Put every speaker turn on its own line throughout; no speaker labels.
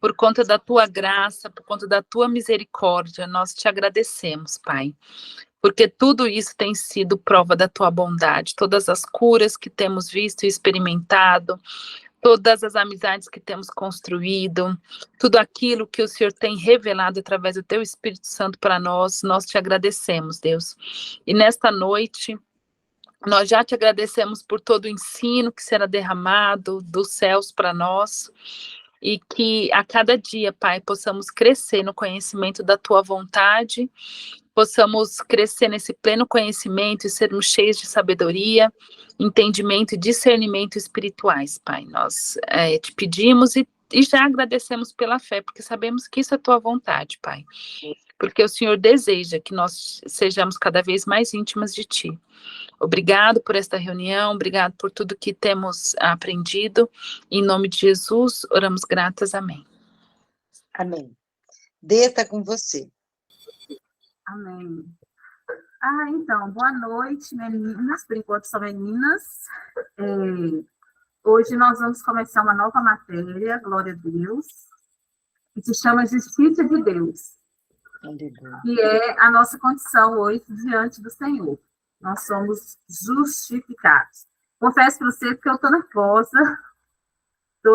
por conta da tua graça, por conta da tua misericórdia, nós te agradecemos, Pai, porque tudo isso tem sido prova da tua bondade, todas as curas que temos visto e experimentado, todas as amizades que temos construído, tudo aquilo que o Senhor tem revelado através do teu Espírito Santo para nós, nós te agradecemos, Deus. E nesta noite, nós já te agradecemos por todo o ensino que será derramado dos céus para nós, e que a cada dia, Pai, possamos crescer no conhecimento da tua vontade, possamos crescer nesse pleno conhecimento e sermos cheios de sabedoria, entendimento e discernimento espirituais, Pai. Nós te pedimos e já agradecemos pela fé, porque sabemos que isso é tua vontade, Pai. Porque o Senhor deseja que nós sejamos cada vez mais íntimas de Ti. Obrigado por esta reunião, obrigado por tudo que temos aprendido. Em nome de Jesus, oramos gratas. Amém.
Amém. Dê, está com você.
Amém. Então, boa noite, meninas. Por enquanto são meninas. Hoje nós vamos começar uma nova matéria, glória a Deus, que se chama Justiça de Deus, que é a nossa condição hoje diante do Senhor. Nós somos justificados. Confesso para você que eu estou nervosa.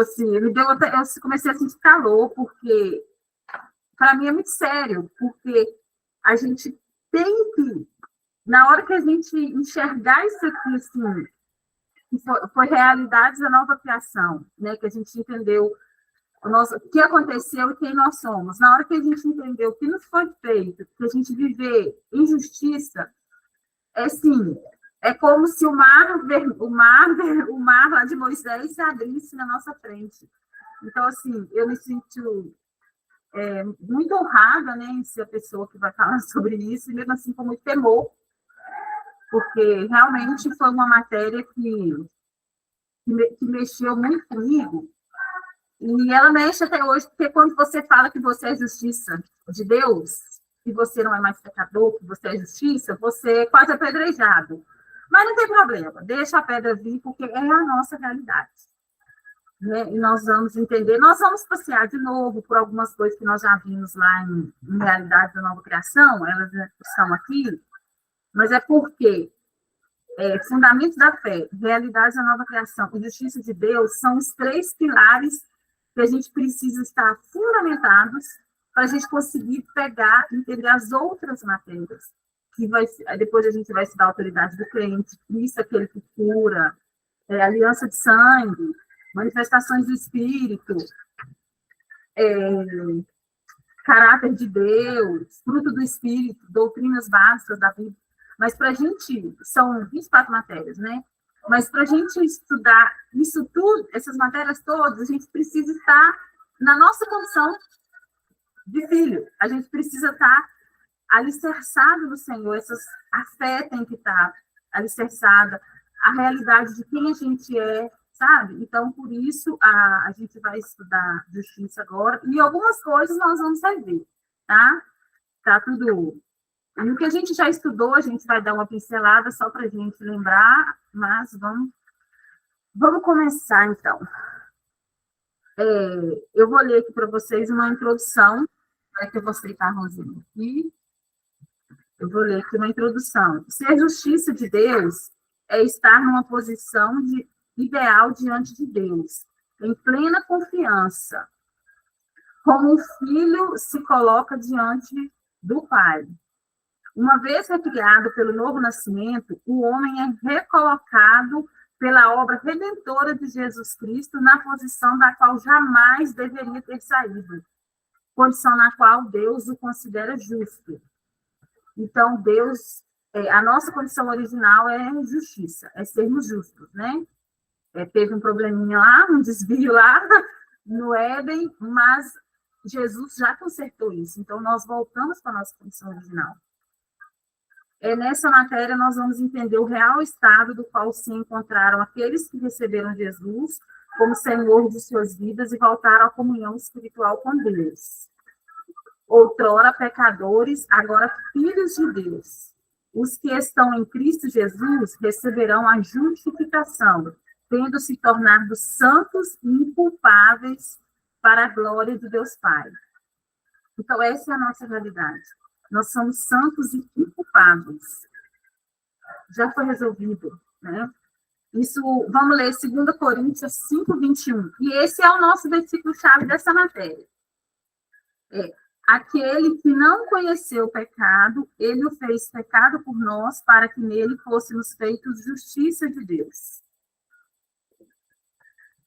Assim, eu comecei a sentir calor, porque para mim é muito sério, porque a gente tem que, na hora que a gente enxergar isso aqui, assim, que foi realidade da nova criação, né, que a gente entendeu o que aconteceu e quem nós somos. Na hora que a gente entendeu o que nos foi feito, que a gente viver injustiça, assim, é como se o mar lá de Moisés se abrisse na nossa frente. Então, assim, eu me sinto muito honrada, né, em ser a pessoa que vai falar sobre isso, e mesmo assim com muito temor, porque realmente foi uma matéria que mexeu muito comigo, e ela mexe até hoje, porque quando você fala que você é justiça de Deus, que você não é mais pecador, que você é justiça, você é quase apedrejado. Mas não tem problema, deixa a pedra vir, porque é a nossa realidade. Né? E nós vamos entender, nós vamos passear de novo por algumas coisas que nós já vimos lá em Realidade da Nova Criação, elas estão aqui, mas é porque fundamento da fé, realidade da nova criação e justiça de Deus são os três pilares que a gente precisa estar fundamentados para a gente conseguir pegar e entender as outras matérias, que depois a gente vai estudar a autoridade do crente, Cristo, aquele que cura, aliança de sangue, manifestações do Espírito, caráter de Deus, fruto do Espírito, doutrinas básicas da Bíblia. Mas para a gente, são 24 matérias, né? Mas para a gente estudar isso tudo, essas matérias todas, a gente precisa estar na nossa condição de filho. A gente precisa estar alicerçado no Senhor. A fé tem que estar alicerçada, a realidade de quem a gente é, sabe? Então, por isso, a gente vai estudar justiça agora, e algumas coisas nós vamos rever, tá? Tá tudo... E o que a gente já estudou, a gente vai dar uma pincelada só para a gente lembrar, mas vamos começar, então. Eu vou ler aqui para vocês uma introdução, que eu vou explicar a Rosinha aqui. Eu vou ler aqui uma introdução. Ser justiça de Deus é estar numa posição ideal diante de Deus, em plena confiança, como um filho se coloca diante do Pai. Uma vez recriado pelo novo nascimento, o homem é recolocado pela obra redentora de Jesus Cristo na posição da qual jamais deveria ter saído, condição na qual Deus o considera justo. Então, Deus, a nossa condição original é justiça, é sermos justos, né? Teve um probleminha lá, um desvio lá no Éden, mas Jesus já consertou isso. Então, nós voltamos para a nossa condição original. Nessa matéria, nós vamos entender o real estado do qual se encontraram aqueles que receberam Jesus como Senhor de suas vidas e voltaram à comunhão espiritual com Deus. Outrora pecadores, agora filhos de Deus. Os que estão em Cristo Jesus receberão a justificação, tendo se tornado santos e inculpáveis para a glória de Deus Pai. Então, essa é a nossa realidade. Nós somos santos e inculpados. Já foi resolvido, né? Isso, vamos ler 2 Coríntios 5, 21. E esse é o nosso versículo-chave dessa matéria. Aquele que não conheceu o pecado, ele o fez pecado por nós, para que nele fôssemos feitos justiça de Deus.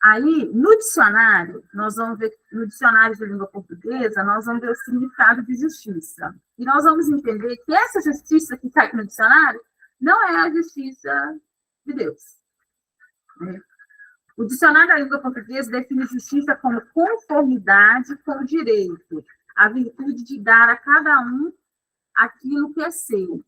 Aí, no dicionário, nós vamos ver, no dicionário de língua portuguesa, nós vamos ver o significado de justiça. E nós vamos entender que essa justiça que está aqui no dicionário não é a justiça de Deus. O dicionário da língua portuguesa define justiça como conformidade com o direito, a virtude de dar a cada um aquilo que é seu.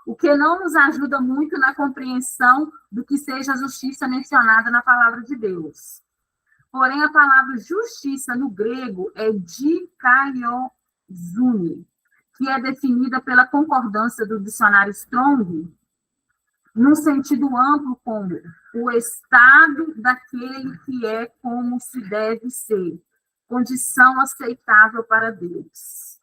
O que não nos ajuda muito na compreensão do que seja a justiça mencionada na palavra de Deus. Porém, a palavra justiça no grego é dikaiosune, que é definida pela concordância do dicionário Strong, num sentido amplo como o estado daquele que é como se deve ser, condição aceitável para Deus.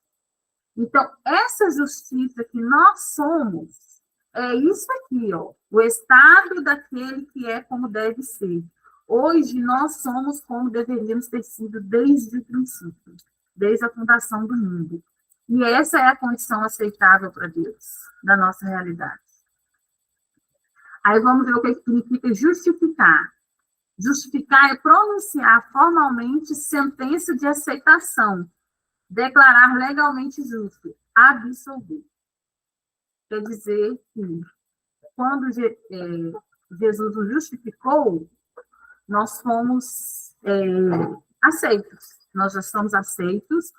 Então, essa justiça que nós somos, é isso aqui, ó, o estado daquele que é como deve ser. Hoje, nós somos como deveríamos ter sido desde o princípio, desde a fundação do mundo. E essa é a condição aceitável para Deus, da nossa realidade. Aí vamos ver o que significa justificar. Justificar é pronunciar formalmente sentença de aceitação, declarar legalmente justo, absolver. Quer dizer que, quando Jesus nos justificou, nós fomos aceitos. Nós já somos aceitos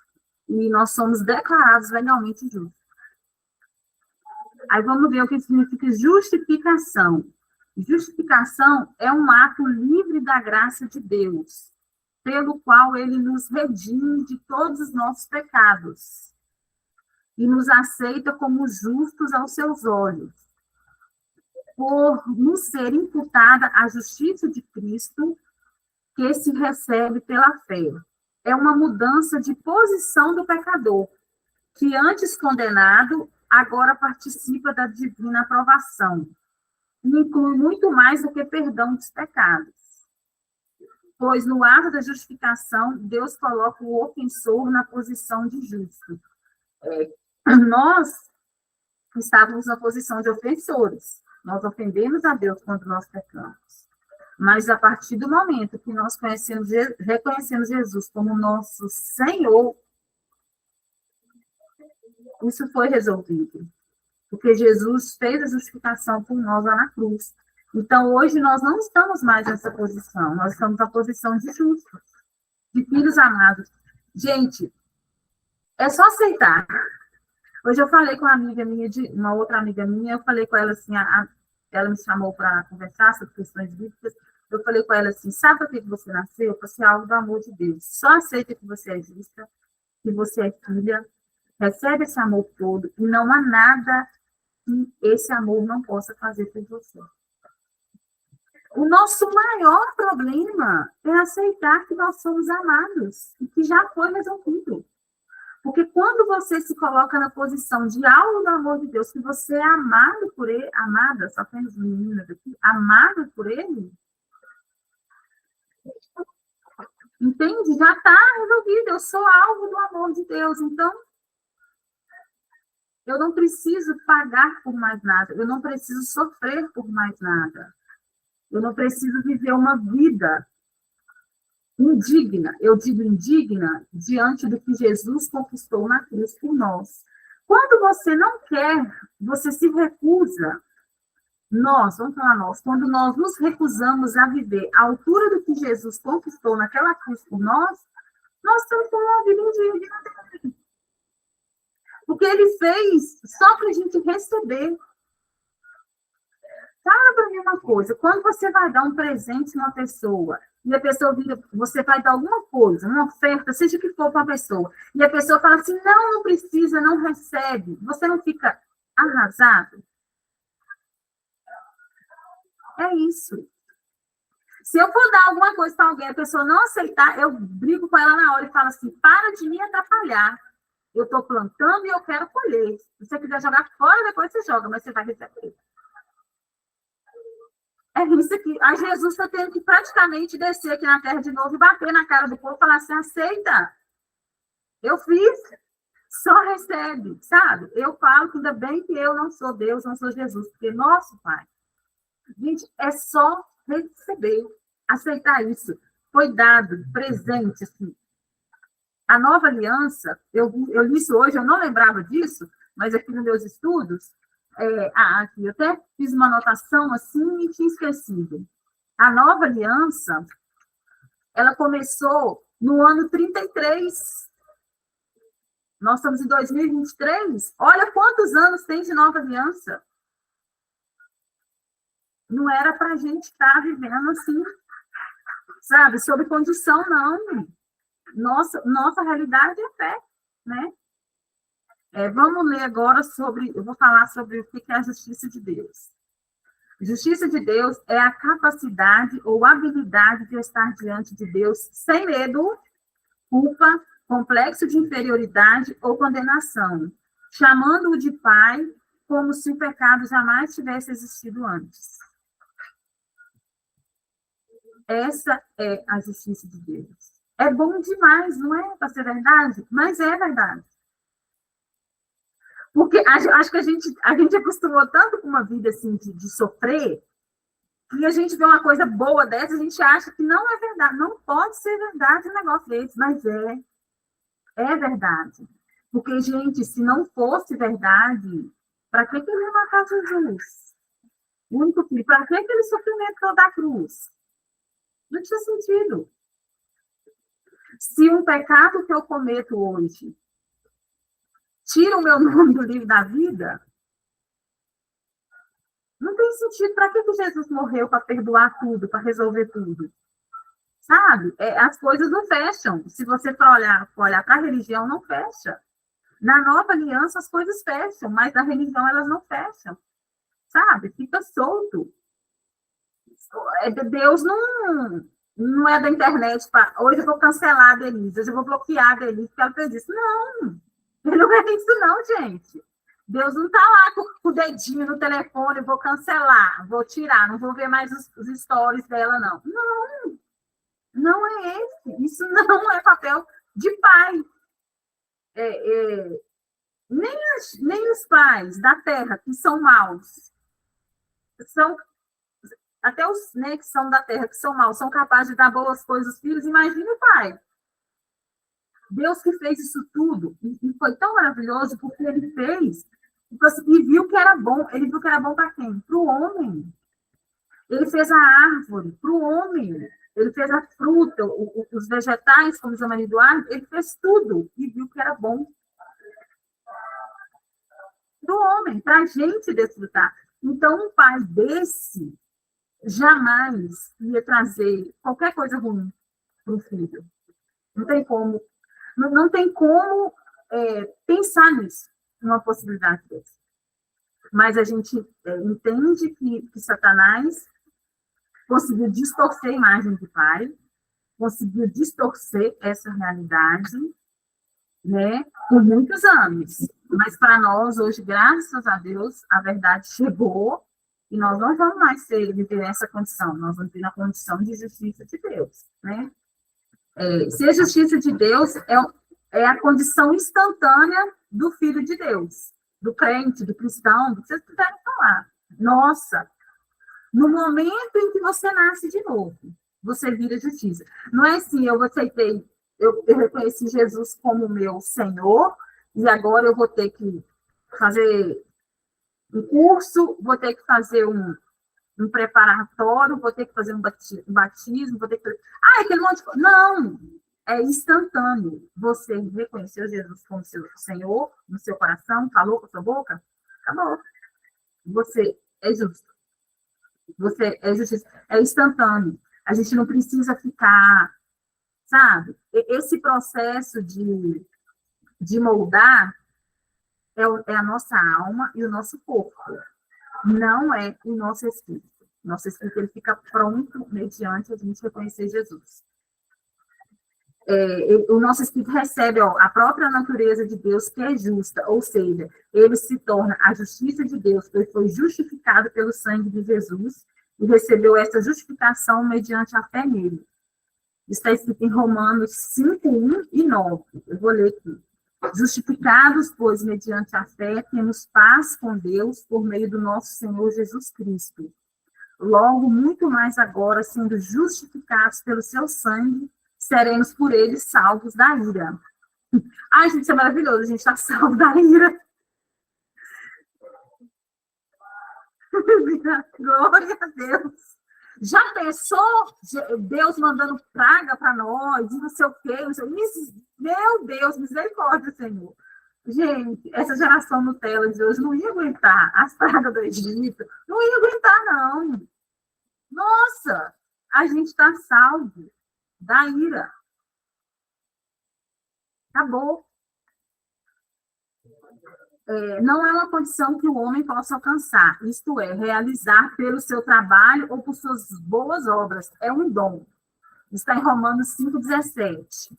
e nós somos declarados legalmente justos. Aí vamos ver o que significa justificação. Justificação é um ato livre da graça de Deus, pelo qual ele nos redime de todos os nossos pecados e nos aceita como justos aos seus olhos, por nos ser imputada a justiça de Cristo, que se recebe pela fé. É uma mudança de posição do pecador, que antes condenado, agora participa da divina aprovação. E inclui muito mais do que perdão dos pecados. Pois no ato da justificação, Deus coloca o ofensor na posição de justo. Nós estávamos na posição de ofensores. Nós ofendemos a Deus quando nós pecamos. Mas a partir do momento que nós reconhecemos Jesus como nosso Senhor, isso foi resolvido. Porque Jesus fez a justificação por nós lá na cruz. Então, hoje, nós não estamos mais nessa posição. Nós estamos na posição de justos, de filhos amados. Gente, é só aceitar. Hoje eu falei com uma outra amiga minha, eu falei com ela assim, ela me chamou para conversar sobre questões bíblicas, eu falei com ela assim, sabe por que você nasceu? Para ser algo do amor de Deus. Só aceita que você é justa, que você é filha, recebe esse amor todo, e não há nada que esse amor não possa fazer por você. O nosso maior problema é aceitar que nós somos amados, e que já foi resolvido. Porque quando você se coloca na posição de algo do amor de Deus, que você é amado por ele, amada, só tem as meninas aqui, amada por ele, entende? Já está resolvido, eu sou alvo do amor de Deus, então eu não preciso pagar por mais nada, eu não preciso sofrer por mais nada, eu não preciso viver uma vida indigna, eu digo indigna, diante do que Jesus conquistou na cruz por nós. Quando você não quer, você se recusa, vamos falar nós, quando nós nos recusamos a viver à altura do que Jesus conquistou naquela cruz por nós estamos com uma vida indigna dele. Porque ele fez só para a gente receber. Fala para mim uma coisa, quando você vai dar um presente numa pessoa, e a pessoa vira, você vai dar alguma coisa, uma oferta, seja o que for para a pessoa, e a pessoa fala assim, não precisa, não recebe, você não fica arrasado? É isso. Se eu for dar alguma coisa para alguém, a pessoa não aceitar, eu brigo com ela na hora e falo assim, para de me atrapalhar. Eu estou plantando e eu quero colher. Se você quiser jogar fora, depois você joga, mas você vai receber. É isso que a Jesus está tendo que praticamente descer aqui na terra de novo e bater na cara do povo e falar assim, aceita. Eu fiz, só recebe, sabe? Eu falo que ainda bem que eu não sou Deus, não sou Jesus, porque nosso Pai. Gente, é só receber, aceitar isso. Foi dado, presente, assim. A nova aliança, eu li isso hoje, eu não lembrava disso, mas aqui nos meus estudos, aqui, eu até fiz uma anotação assim e tinha esquecido. A nova aliança, ela começou no ano 33. Nós estamos em 2023. Olha quantos anos tem de nova aliança. Não era para a gente estar vivendo assim, sabe, sob condição, não. Nossa realidade é fé, né? Vamos ler agora eu vou falar sobre o que é a justiça de Deus. Justiça de Deus é a capacidade ou habilidade de estar diante de Deus sem medo, culpa, complexo de inferioridade ou condenação, chamando-o de Pai, como se o pecado jamais tivesse existido antes. Essa é a justiça de Deus. É bom demais, não é para ser verdade? Mas é verdade. Porque acho que a gente acostumou tanto com uma vida assim de sofrer, que a gente vê uma coisa boa dessa, a gente acha que não é verdade. Não pode ser verdade um negócio desse, mas é verdade. Porque, gente, se não fosse verdade, para que ele ia matar Jesus? O único filho, para que aquele sofrimento da cruz? Não tinha sentido. Se um pecado que eu cometo hoje tira o meu nome do livro da vida, não tem sentido. Para que Jesus morreu? Para perdoar tudo, para resolver tudo? Sabe? As coisas não fecham. Se você for olhar para a religião, não fecha. Na nova aliança, as coisas fecham, mas na religião elas não fecham. Sabe? Fica solto. Deus não é da internet. Hoje eu vou cancelar a Denise, hoje eu vou bloquear a Denise, porque ela fez isso. Não, ele não é isso não, gente. Deus não está lá com o dedinho no telefone, vou cancelar, vou tirar, não vou ver mais os stories dela, não. Não é esse. Isso não é papel de pai. Nem os pais da terra, que são maus, até os, né, que são da terra, que são maus, são capazes de dar boas coisas aos filhos. Imagina o pai. Deus que fez isso tudo, e foi tão maravilhoso, porque ele fez, e viu que era bom. Ele viu que era bom para quem? Para o homem. Ele fez a árvore para o homem. Ele fez a fruta, os vegetais, como diz a Maria Eduardo, ele fez tudo, e viu que era bom. Para o homem, para a gente desfrutar. Então, um pai desse jamais ia trazer qualquer coisa ruim para o filho. Não tem como. Não tem como pensar nisso, numa possibilidade dessa. Mas a gente entende que Satanás conseguiu distorcer a imagem do pai, conseguiu distorcer essa realidade, né, por muitos anos. Mas para nós, hoje, graças a Deus, a verdade chegou e nós não vamos mais viver nessa condição, nós vamos viver na condição de justiça de Deus, né? Ser justiça de Deus é a condição instantânea do Filho de Deus, do crente, do cristão, do que vocês quiserem falar. Nossa, no momento em que você nasce de novo, você vira justiça. Não é assim, eu reconheci Jesus como meu Senhor, e agora eu vou ter que fazer um curso, vou ter que fazer um preparatório, vou ter que fazer um batismo, vou ter que... aquele monte de coisa. Não, é instantâneo. Você reconheceu Jesus como seu Senhor no seu coração, falou com a sua boca, acabou. Você é justo. Você é justiça. É instantâneo. A gente não precisa ficar, sabe? Esse processo de moldar é a nossa alma e o nosso corpo. Não é o nosso espírito. Nosso espírito ele fica pronto mediante a gente reconhecer Jesus. O nosso espírito recebe a própria natureza de Deus, que é justa, ou seja, ele se torna a justiça de Deus, ele foi justificado pelo sangue de Jesus e recebeu essa justificação mediante a fé nele. Está escrito em Romanos 5, 1 e 9. Eu vou ler aqui. Justificados, pois, mediante a fé, temos paz com Deus por meio do nosso Senhor Jesus Cristo. Logo, muito mais agora, sendo justificados pelo seu sangue, seremos por ele salvos da ira. Ai, gente, isso é maravilhoso, a gente está salvo da ira. Glória a Deus. Já pensou Deus mandando praga para nós, não sei o quê, não sei, meu Deus, misericórdia, Senhor. Gente, essa geração Nutella de hoje não ia aguentar as pragas do Egito, não ia aguentar, não. Nossa, a gente está salvo da ira. Acabou. Não é uma condição que o homem possa alcançar, isto é, realizar pelo seu trabalho ou por suas boas obras. É um dom. Está em Romanos 5,17.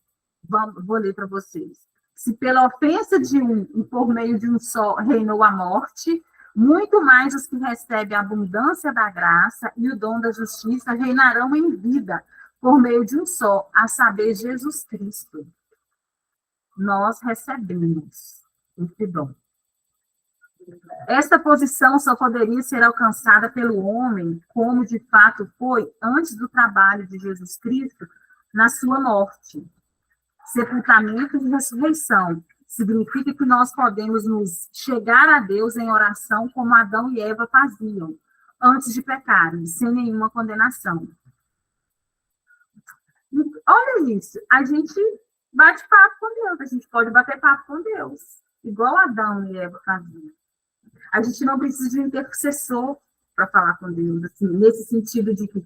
Vou ler para vocês. Se pela ofensa de um e por meio de um só reinou a morte, muito mais os que recebem a abundância da graça e o dom da justiça reinarão em vida, por meio de um só, a saber, Jesus Cristo. Nós recebemos esse dom. Esta posição só poderia ser alcançada pelo homem, como de fato foi antes do trabalho de Jesus Cristo, na sua morte. Sepultamento e ressurreição significa que nós podemos nos chegar a Deus em oração como Adão e Eva faziam, antes de pecarem, sem nenhuma condenação. Olha isso, a gente bate papo com Deus, a gente pode bater papo com Deus, igual Adão e Eva faziam. A gente não precisa de um intercessor para falar com Deus, assim, nesse sentido de que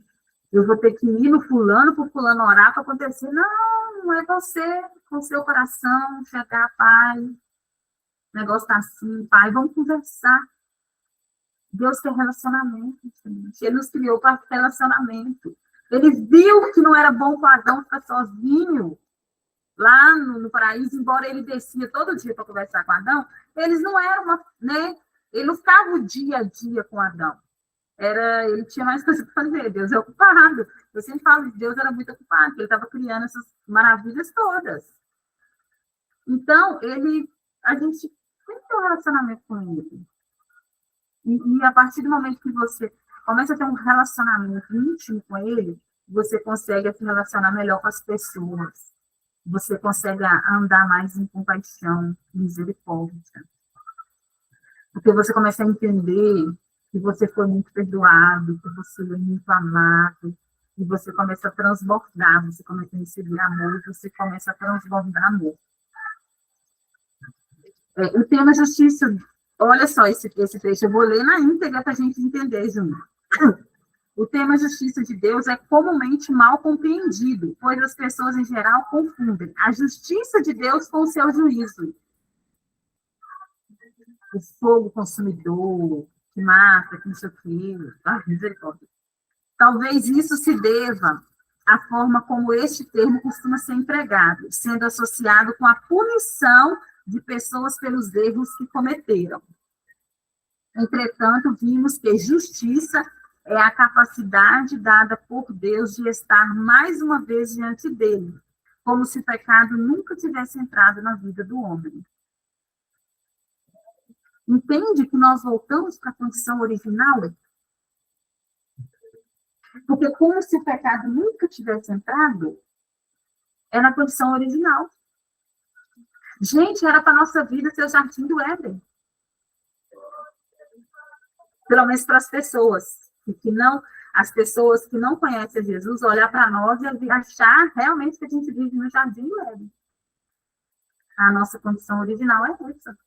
eu vou ter que ir no fulano, por fulano orar para acontecer. Não é você, com o seu coração, chegar, pai, o negócio está assim, pai, vamos conversar. Deus quer relacionamento, gente. Ele nos criou para relacionamento. Ele viu que não era bom para Adão ficar sozinho lá no paraíso, embora ele descia todo dia para conversar com Adão, eles não eram né? Ele não ficava o dia a dia com Adão. Ele tinha mais coisa para fazer. Deus é ocupado. Eu sempre falo que Deus era muito ocupado, que ele estava criando essas maravilhas todas. Então, a gente tem que ter um relacionamento com ele. E a partir do momento que você começa a ter um relacionamento íntimo com ele, você consegue se relacionar melhor com as pessoas. Você consegue andar mais em compaixão, misericórdia. Porque você começa a entender que você foi muito perdoado, que você é muito amado, e você começa a transbordar, você começa a receber amor, você começa a transbordar amor. O tema justiça, olha só esse texto, eu vou ler na íntegra para a gente entender junto. O tema justiça de Deus é comumente mal compreendido, pois as pessoas em geral confundem a justiça de Deus com o seu juízo. O fogo consumidor, que mata, que não sei o quê. Misericórdia. Talvez isso se deva à forma como este termo costuma ser empregado, sendo associado com a punição de pessoas pelos erros que cometeram. Entretanto, vimos que justiça é a capacidade dada por Deus de estar mais uma vez diante dele, como se o pecado nunca tivesse entrado na vida do homem. Entende que nós voltamos para a condição original? Porque como se o pecado nunca tivesse entrado, é na condição original. Gente, era para a nossa vida ser o jardim do Éden. Pelo menos para as pessoas. As pessoas que não conhecem Jesus, olhar para nós e achar realmente que a gente vive no jardim do Éden. A nossa condição original é essa.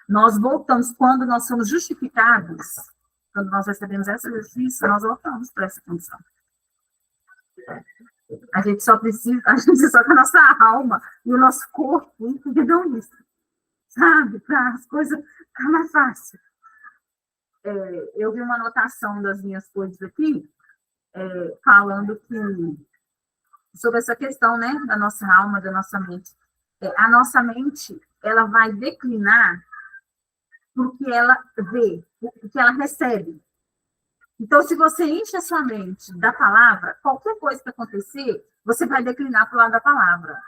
Nós voltamos, quando nós somos justificados, quando nós recebemos essa justiça, nós voltamos para essa condição. A gente só precisa que a nossa alma e o nosso corpo entendam isso. Sabe? Para as coisas ficar mais fácil. eu vi uma anotação das minhas coisas aqui, falando que sobre essa questão, né, da nossa alma, da nossa mente. A nossa mente, ela vai declinar porque ela vê, porque ela recebe. Então, se você enche a sua mente da palavra, qualquer coisa que acontecer, você vai declinar para o lado da palavra.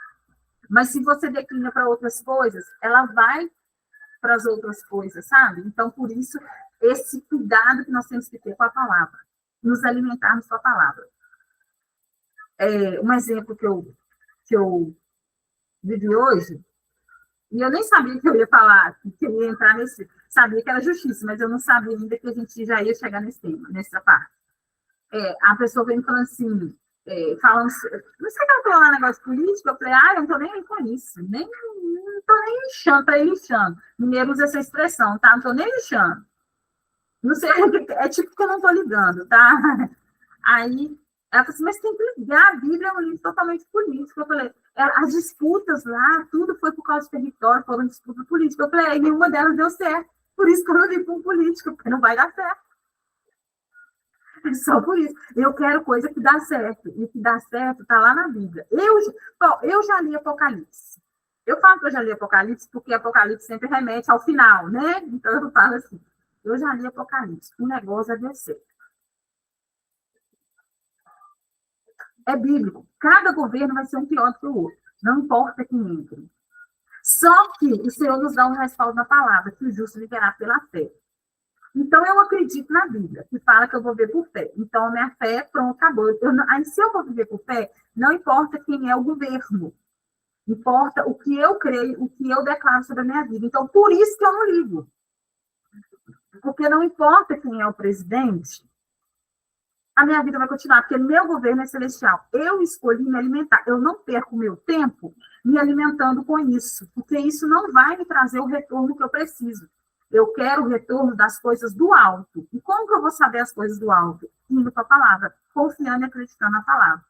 Mas se você declina para outras coisas, ela vai para as outras coisas, sabe? Então, por isso, esse cuidado que nós temos que ter com a palavra, nos alimentarmos com a palavra. Um exemplo que eu vivi hoje, e eu nem sabia que eu ia falar, que eu ia entrar nesse... Sabia que era justiça, mas eu não sabia ainda que a gente já ia chegar nesse tema, nessa parte. A pessoa vem falando assim, falando... Não sei o que ela falou lá, negócio de política, eu falei, eu não tô nem aí com isso, não tô nem lixando, tá aí lixando. Mineiro usa essa expressão, tá? Não tô nem lixando. Não sei, é tipo que eu não tô ligando, tá? Aí... Ela falou assim, mas tem que ligar, a Bíblia é um livro totalmente político. Eu falei, as disputas lá, tudo foi por causa de território, foram disputas políticas. Eu falei, nenhuma delas deu certo. Por isso que eu não li para um político, porque não vai dar certo. É só por isso. Eu quero coisa que dá certo. E o que dá certo está lá na Bíblia. Eu já li Apocalipse. Eu falo que eu já li Apocalipse, porque Apocalipse sempre remete ao final, né? Então eu falo assim, eu já li Apocalipse. O negócio é descer. É bíblico. Cada governo vai ser um pior do que o outro. Não importa quem entre. Só que o Senhor nos dá um respaldo na palavra, que o justo viverá pela fé. Então, eu acredito na Bíblia, que fala que eu vou viver por fé. Então, a minha fé, pronto, acabou. Aí, se eu vou viver por fé, não importa quem é o governo. Importa o que eu creio, o que eu declaro sobre a minha vida. Então, por isso que eu não ligo. Porque não importa quem é o presidente, a minha vida vai continuar, porque meu governo é celestial. Eu escolhi me alimentar. Eu não perco meu tempo me alimentando com isso, porque isso não vai me trazer o retorno que eu preciso. Eu quero o retorno das coisas do alto. E como que eu vou saber as coisas do alto? Indo para a palavra, confiando e acreditando na palavra.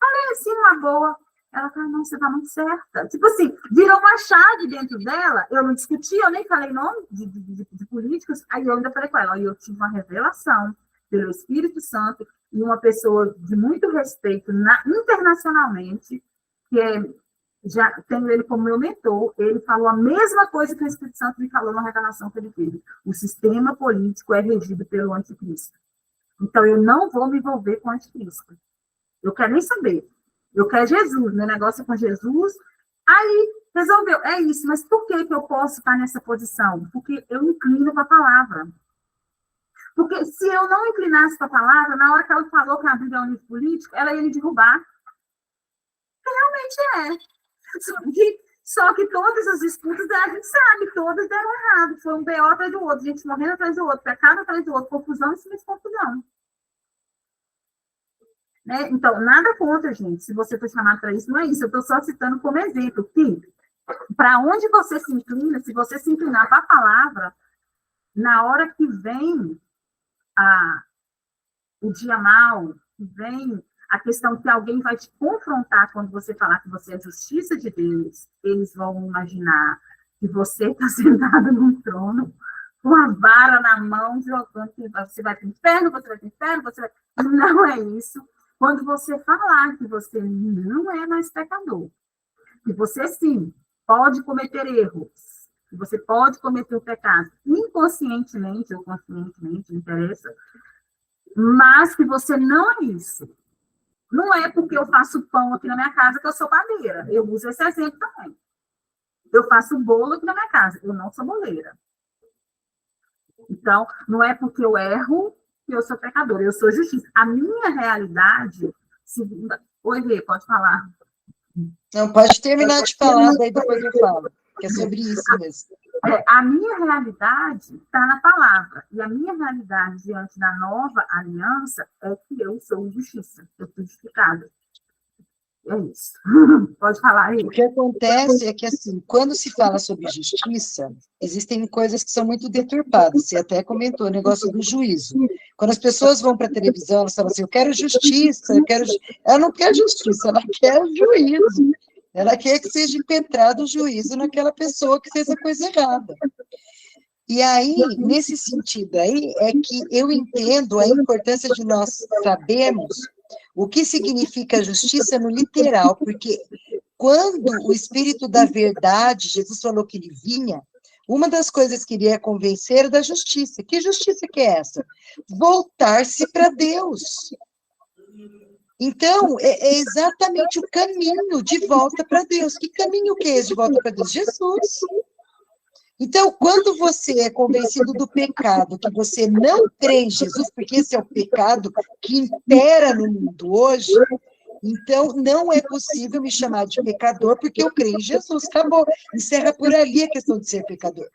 Falei assim, uma boa. Ela falou, não, você está muito certa. Tipo assim, virou uma chave dentro dela. Eu não discuti, eu nem falei nome de políticos. Aí eu ainda falei com ela, eu tive uma revelação pelo Espírito Santo, e uma pessoa de muito respeito internacionalmente, que já tenho ele como meu mentor, ele falou a mesma coisa que o Espírito Santo me falou na revelação que ele teve. O sistema político é regido pelo anticristo. Então, eu não vou me envolver com o anticristo. Eu quero nem saber. Eu quero Jesus, meu negócio é com Jesus. Aí, resolveu, é isso, mas por que eu posso estar nessa posição? Porque eu inclino para a palavra. Porque se eu não inclinasse para a palavra, na hora que ela falou que a Bíblia é um livro político, ela ia me derrubar. Realmente é. Só que todas as disputas, a gente sabe, todas deram errado. Foi um BO atrás do outro, gente morrendo atrás do outro, pecado atrás do outro, confusão em cima de confusão. Né? Então, nada contra, gente. Se você foi chamado para isso, não é isso. Eu estou só citando como exemplo que, para onde você se inclina, se você se inclinar para a palavra, na hora que vem o dia mau, que vem a questão que alguém vai te confrontar quando você falar que você é justiça de Deus, eles vão imaginar que você está sentado num trono, com a vara na mão, jogando que você vai para o inferno, você vai para o inferno, você vai... Não é isso. Quando você falar que você não é mais pecador, que você, sim, pode cometer erros, que você pode cometer pecado inconscientemente ou conscientemente, não interessa, mas que você não é isso. Não é porque eu faço pão aqui na minha casa que eu sou padeira. Eu uso esse exemplo também. Eu faço bolo aqui na minha casa. Eu não sou boleira. Então, não é porque eu erro que eu sou pecadora. Eu sou justiça. A minha realidade... Oi, Rê, pode falar.
Não, pode terminar de falar, daí depois eu falo. Que é sobre isso mesmo.
A minha realidade está na palavra. E a minha realidade diante da nova aliança é que eu sou justiça. Eu sou justificada. É isso. Pode falar aí.
O que acontece é que, assim, quando se fala sobre justiça, existem coisas que são muito deturpadas. Você até comentou o negócio do juízo. Quando as pessoas vão para a televisão, elas falam assim, eu quero justiça, Ela não quer justiça, ela quer juízo. Ela quer que seja impetrado o juízo naquela pessoa que fez a coisa errada. E aí, nesse sentido aí, é que eu entendo a importância de nós sabermos o que significa justiça no literal, porque quando o Espírito da Verdade, Jesus falou que ele vinha, uma das coisas que ele ia convencer era da justiça. Que justiça que é essa? Voltar-se para Deus. Então, é exatamente o caminho de volta para Deus. Que caminho que é esse de volta para Deus? Jesus. Então, quando você é convencido do pecado, que você não crê em Jesus, porque esse é o pecado que impera no mundo hoje, então não é possível me chamar de pecador, porque eu creio em Jesus. Acabou. Encerra por ali a questão de ser pecador.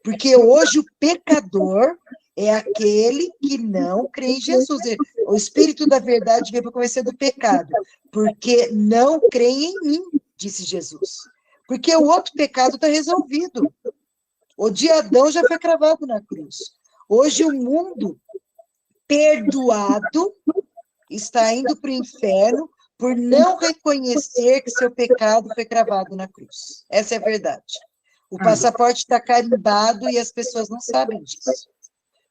Porque hoje o pecador é aquele que não crê em Jesus. O Espírito da Verdade veio para convencer do pecado, porque não creem em mim, disse Jesus. Porque o outro pecado está resolvido. O de Adão já foi cravado na cruz. Hoje o mundo perdoado está indo para o inferno por não reconhecer que seu pecado foi cravado na cruz. Essa é a verdade. O passaporte está carimbado e as pessoas não sabem disso.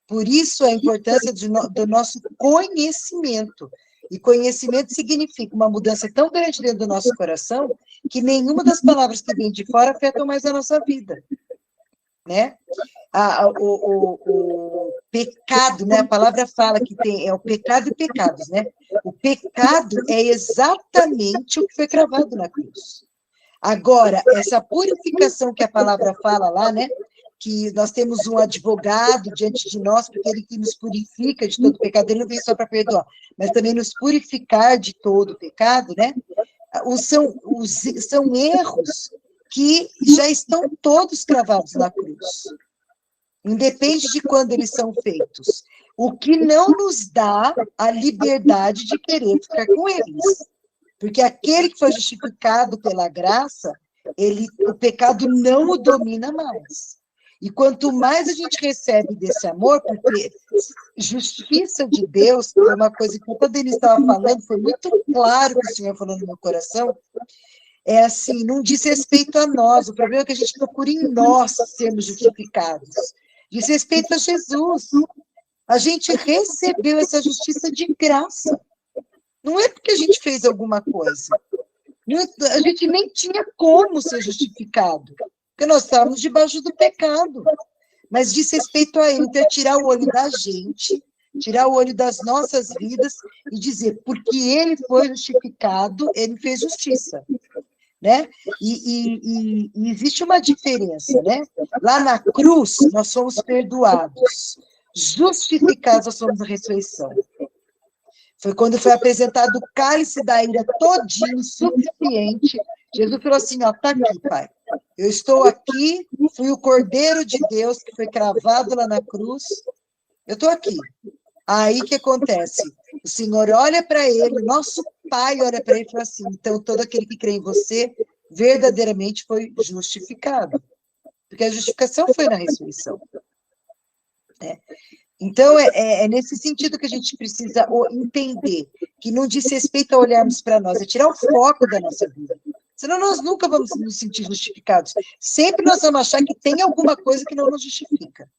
Por isso a importância do nosso conhecimento. E conhecimento significa uma mudança tão grande dentro do nosso coração que nenhuma das palavras que vêm de fora afetam mais a nossa vida. Né? O pecado, né? A palavra fala que é o pecado e pecados, né? O pecado é exatamente o que foi cravado na cruz. Agora, essa purificação que a palavra fala lá, né? Que nós temos um advogado diante de nós, porque ele que nos purifica de todo pecado, ele não vem só para perdoar, mas também nos purificar de todo pecado, né? São erros que já estão todos cravados na cruz. Independe de quando eles são feitos. O que não nos dá a liberdade de querer ficar com eles. Porque aquele que foi justificado pela graça, o pecado não o domina mais. E quanto mais a gente recebe desse amor, porque justiça de Deus, foi uma coisa que quando ele estava falando, foi muito claro que o Senhor falou no meu coração, é assim, não diz respeito a nós, o problema é que a gente procura em nós sermos justificados. Diz respeito a Jesus. A gente recebeu essa justiça de graça. Não é porque a gente fez alguma coisa. A gente nem tinha como ser justificado, porque nós estávamos debaixo do pecado. Mas diz respeito a ele, então é tirar o olho da gente, tirar o olho das nossas vidas e dizer, porque ele foi justificado, ele fez justiça. Né? E existe uma diferença, né? Lá na cruz, nós somos perdoados. Justificados, nós somos a ressurreição. Foi quando foi apresentado o cálice da ira todinho, suficiente. Jesus falou assim, ó, tá aqui, Pai. Eu estou aqui, fui o Cordeiro de Deus que foi cravado lá na cruz. Eu estou aqui. Aí o que acontece? O Senhor olha para ele, o nosso Pai olha para ele e fala assim, então todo aquele que crê em você verdadeiramente foi justificado. Porque a justificação foi na ressurreição. Né? Então, é nesse sentido que a gente precisa entender, que não diz respeito a olharmos para nós, é tirar o foco da nossa vida. Senão nós nunca vamos nos sentir justificados. Sempre nós vamos achar que tem alguma coisa que não nos justifica.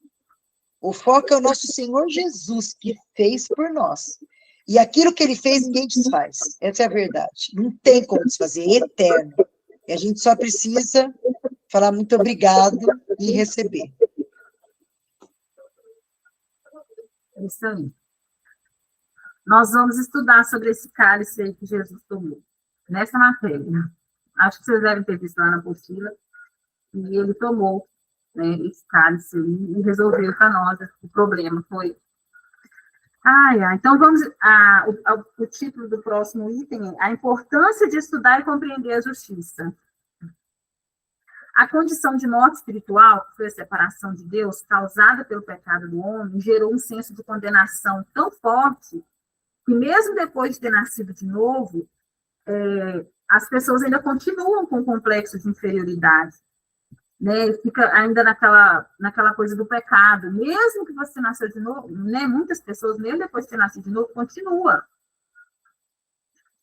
O foco é o nosso Senhor Jesus, que fez por nós. E aquilo que ele fez, ninguém desfaz. Essa é a verdade. Não tem como desfazer, é eterno. E a gente só precisa falar muito obrigado e receber.
É isso aí. Nós vamos estudar sobre esse cálice aí que Jesus tomou, nessa matéria. Acho que vocês devem ter visto lá na apostila. E ele tomou, né, esse cálice aí e resolveu para nós o problema. Foi. Então vamos. O título do próximo item é A Importância de Estudar e Compreender a Justiça. A condição de morte espiritual, que foi a separação de Deus, causada pelo pecado do homem, gerou um senso de condenação tão forte que, mesmo depois de ter nascido de novo, as pessoas ainda continuam com o complexo de inferioridade. Né? Fica ainda naquela coisa do pecado. Mesmo que você nasceu de novo, né? Muitas pessoas, mesmo depois de ter nascido de novo, continuam.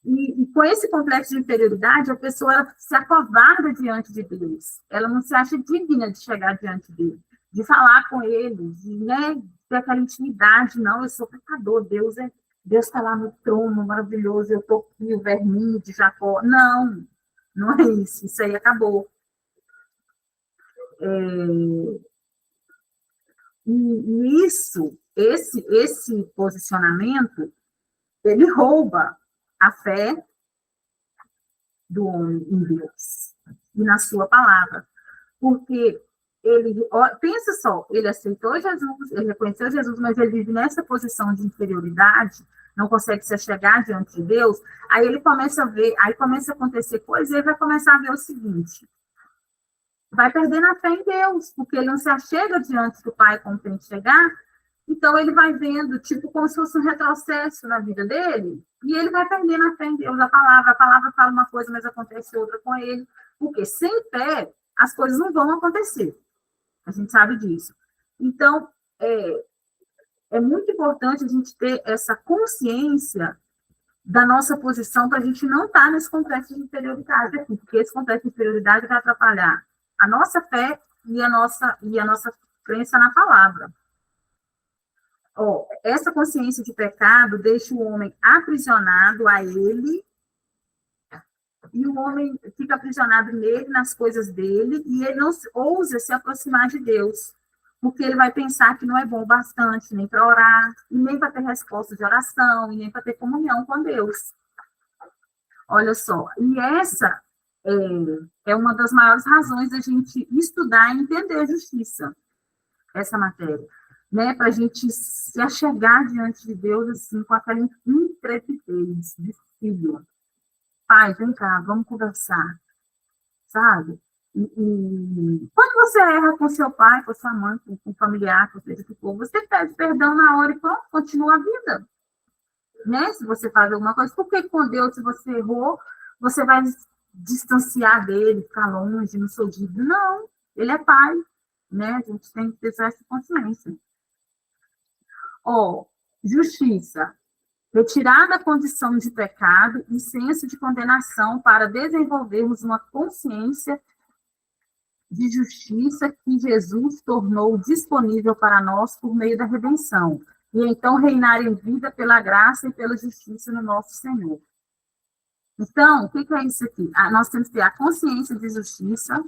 E com esse complexo de inferioridade, a pessoa ela se acovarda diante de Deus. Ela não se acha digna de chegar diante dele. de falar com ele, de, né, ter aquela intimidade. Não, eu sou pecador, Deus está lá no trono maravilhoso, eu estou aqui, o verminho de Jacó. Não, não é isso, isso aí acabou. E isso, esse posicionamento, ele rouba a fé do homem em Deus e na sua palavra. Porque ele, pensa só, ele aceitou Jesus, ele reconheceu Jesus, mas ele vive nessa posição de inferioridade, não consegue se chegar diante de Deus, aí ele começa a ver, aí começa a acontecer coisas, e ele vai começar a ver o seguinte: vai perdendo a fé em Deus, porque ele não se achega diante do Pai como tem que chegar, então ele vai vendo, tipo, como se fosse um retrocesso na vida dele, e ele vai perdendo a fé em Deus, a palavra fala uma coisa, mas acontece outra com ele, porque sem fé, as coisas não vão acontecer. A gente sabe disso. Então, é muito importante a gente ter essa consciência da nossa posição para a gente não estar nesse complexo de inferioridade aqui, porque esse complexo de inferioridade vai atrapalhar a nossa fé e a nossa crença na palavra. Essa consciência de pecado deixa o homem aprisionado a ele, e o homem fica aprisionado nele, nas coisas dele, e ele não ousa se aproximar de Deus, porque ele vai pensar que não é bom o bastante, nem para orar, e nem para ter resposta de oração, e nem para ter comunhão com Deus. Olha só, e essa é uma das maiores razões da gente estudar e entender a justiça, essa matéria, né, para a gente se achegar diante de Deus, assim, com aquela intrepidez de filho. Pai, vem cá, vamos conversar, sabe? E quando você erra com seu pai, com sua mãe, com um familiar, com seja o que for, você pede perdão na hora e pronto, continua a vida. Né? Se você faz alguma coisa, porque com Deus, se você errou, você vai distanciar dele, ficar longe, no seu dívido. Não, ele é pai, né? A gente tem que ter essa consciência. Justiça. Retirar da condição de pecado e senso de condenação para desenvolvermos uma consciência de justiça que Jesus tornou disponível para nós por meio da redenção, e então reinar em vida pela graça e pela justiça no nosso Senhor. Então, o que é isso aqui? Nós temos que ter a consciência de justiça,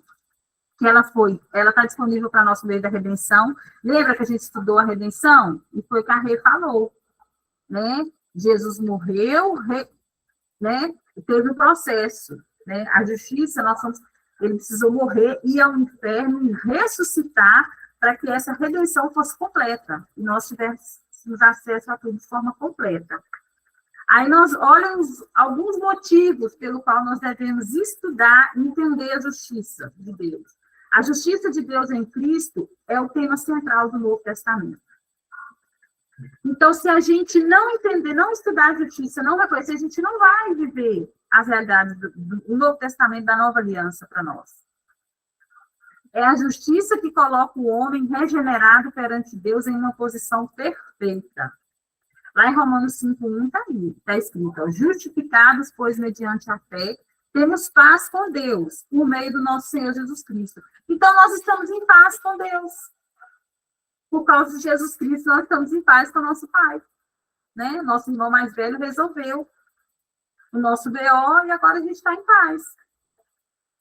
que ela está disponível para nós por meio da redenção. Lembra que a gente estudou a redenção? E foi o que a Rê falou, né? Jesus morreu, né? Teve um processo, né? A justiça, ele precisou morrer, ir ao inferno e ressuscitar para que essa redenção fosse completa e nós tivéssemos acesso a tudo de forma completa. Aí nós olhamos alguns motivos pelo qual nós devemos estudar e entender a justiça de Deus. A justiça de Deus em Cristo é o tema central do Novo Testamento. Então, se a gente não entender, não estudar a justiça, não reconhecer, a gente não vai viver as realidades do Novo Testamento, da Nova Aliança para nós. É a justiça que coloca o homem regenerado perante Deus em uma posição perfeita. Lá em Romanos 5:1 está escrito: justificados, pois, mediante a fé, temos paz com Deus, por meio do nosso Senhor Jesus Cristo. Então, nós estamos em paz com Deus. Por causa de Jesus Cristo, nós estamos em paz com o nosso Pai. Né? Nosso irmão mais velho resolveu o nosso BO e agora a gente está em paz.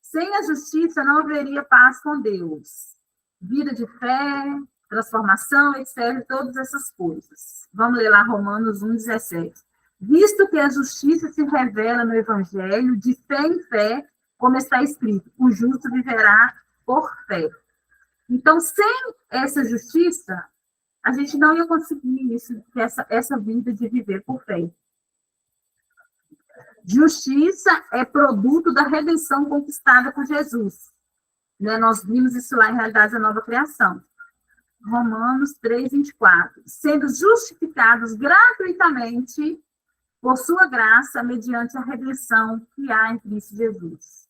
Sem a justiça, não haveria paz com Deus. Vida de fé, transformação, etc., todas essas coisas. Vamos ler lá Romanos 1:17. Visto que a justiça se revela no Evangelho, de fé em fé, como está escrito, o justo viverá por fé. Então, sem essa justiça, a gente não ia conseguir essa vida de viver por fé. Justiça é produto da redenção conquistada por Jesus. Né? Nós vimos isso lá em Realidade da Nova Criação. Romanos 3:24. Sendo justificados gratuitamente por sua graça, mediante a redenção que há em Cristo Jesus.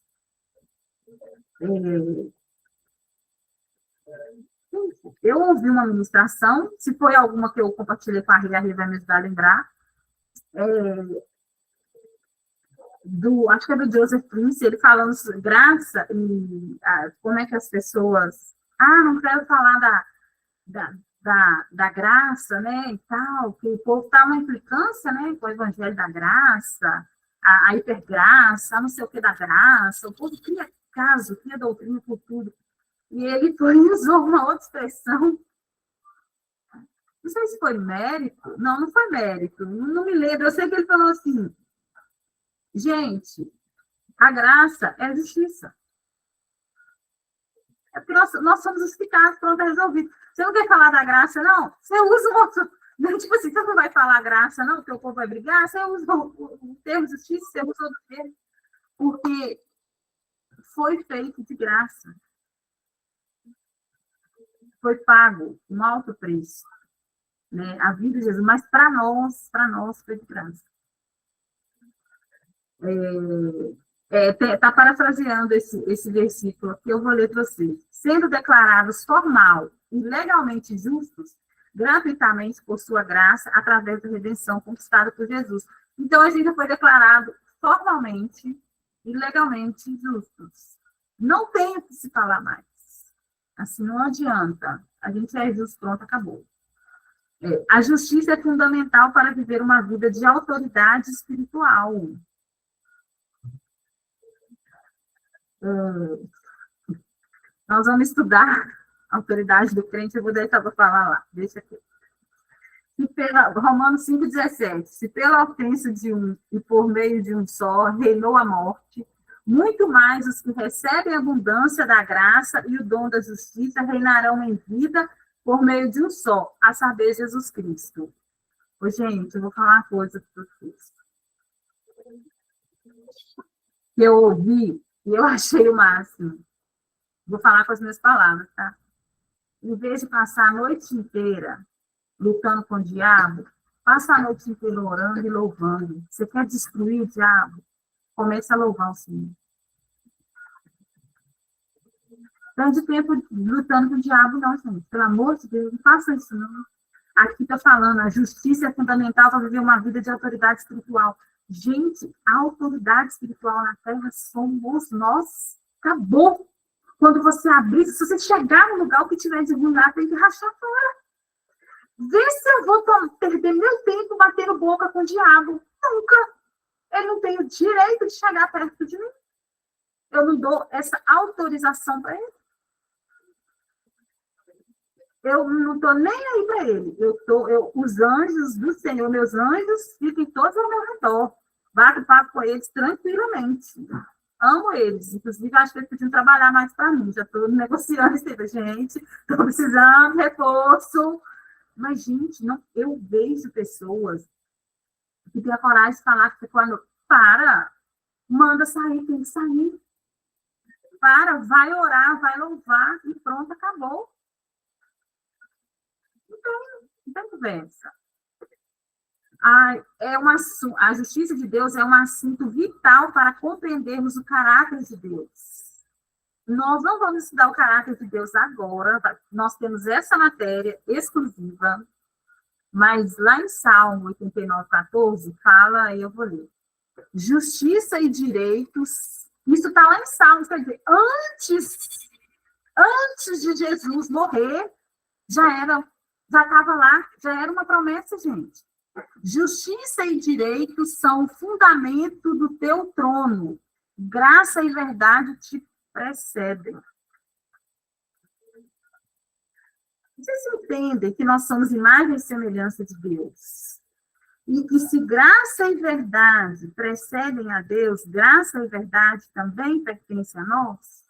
Eu ouvi uma ministração, se foi alguma que eu compartilhei com a Rê vai me ajudar a lembrar, acho que é do Joseph Prince, ele falando sobre graça e como é que as pessoas... não quero falar da graça, né, e tal, que o povo está uma implicância, né, com o evangelho da graça, a hipergraça, a não sei o que da graça, o povo cria caso, cria doutrina por tudo. E ele usou uma outra expressão, não sei se foi mérito, não foi mérito, não me lembro, eu sei que ele falou assim, gente, a graça é a justiça. É porque nós somos os eficazes, pronto, é resolvido. Você não quer falar da graça, não? Você usa o outro. Tipo assim, você não vai falar graça, não, porque o povo vai brigar, você usa o termo justiça, você usa outro termo. Porque foi feito de graça. Foi pago um alto preço. Né? A vida de Jesus, mas para nós foi de graça. Está parafraseando esse versículo que eu vou ler para vocês. Sendo declarados formal e legalmente justos, gratuitamente por sua graça, através da redenção conquistada por Jesus. Então, a gente foi declarado formalmente e legalmente justos. Não tem o que se falar mais. Assim, não adianta. A gente é justo, pronto, acabou. A justiça é fundamental para viver uma vida de autoridade espiritual. Nós vamos estudar a autoridade do crente, eu vou deixar para falar lá, deixa aqui. Romanos 5,17, se pela ofensa de um e por meio de um só reinou a morte, muito mais os que recebem a abundância da graça e o dom da justiça reinarão em vida por meio de um só, a saber, Jesus Cristo. Ô, gente, eu vou falar uma coisa para vocês. Que eu ouvi e eu achei o máximo. Vou falar com as minhas palavras, tá? Em vez de passar a noite inteira lutando com o diabo, passa a noite inteira orando e louvando. Você quer destruir o diabo? Comece a louvar o Senhor. Perde tempo lutando com o diabo, não, gente. Pelo amor de Deus, não faça isso, não. Aqui está falando, a justiça é fundamental para viver uma vida de autoridade espiritual. Gente, a autoridade espiritual na Terra somos nós. Acabou. Quando você abrir, se você chegar no lugar, o que tiver de vulgar, tem que rachar fora. Vê se eu vou perder meu tempo batendo boca com o diabo. Nunca. Eu não tenho direito de chegar perto de mim. Eu não dou essa autorização para ele. Eu não estou nem aí para ele. Os anjos do Senhor, meus anjos, ficam todos ao meu redor. Bato papo com eles tranquilamente. Amo eles. Inclusive, acho que eles podiam trabalhar mais para mim. Já estou negociando isso aí, gente. Estou precisando de reforço. Mas, gente, não, eu vejo pessoas que têm a coragem de falar que quando manda sair, tem que sair. Vai orar, vai louvar e pronto, acabou. Não tem conversa. A justiça de Deus é um assunto vital para compreendermos o caráter de Deus. Nós não vamos estudar o caráter de Deus agora, nós temos essa matéria exclusiva, mas lá em Salmo 89:14, fala, eu vou ler. Justiça e direitos, isso está lá em Salmo, quer dizer, antes de Jesus morrer, já estava lá, já era uma promessa, gente. Justiça e direitos são o fundamento do teu trono. Graça e verdade te precedem. Vocês entendem que nós somos imagem e semelhança de Deus? E que se graça e verdade precedem a Deus, graça e verdade também pertencem a nós?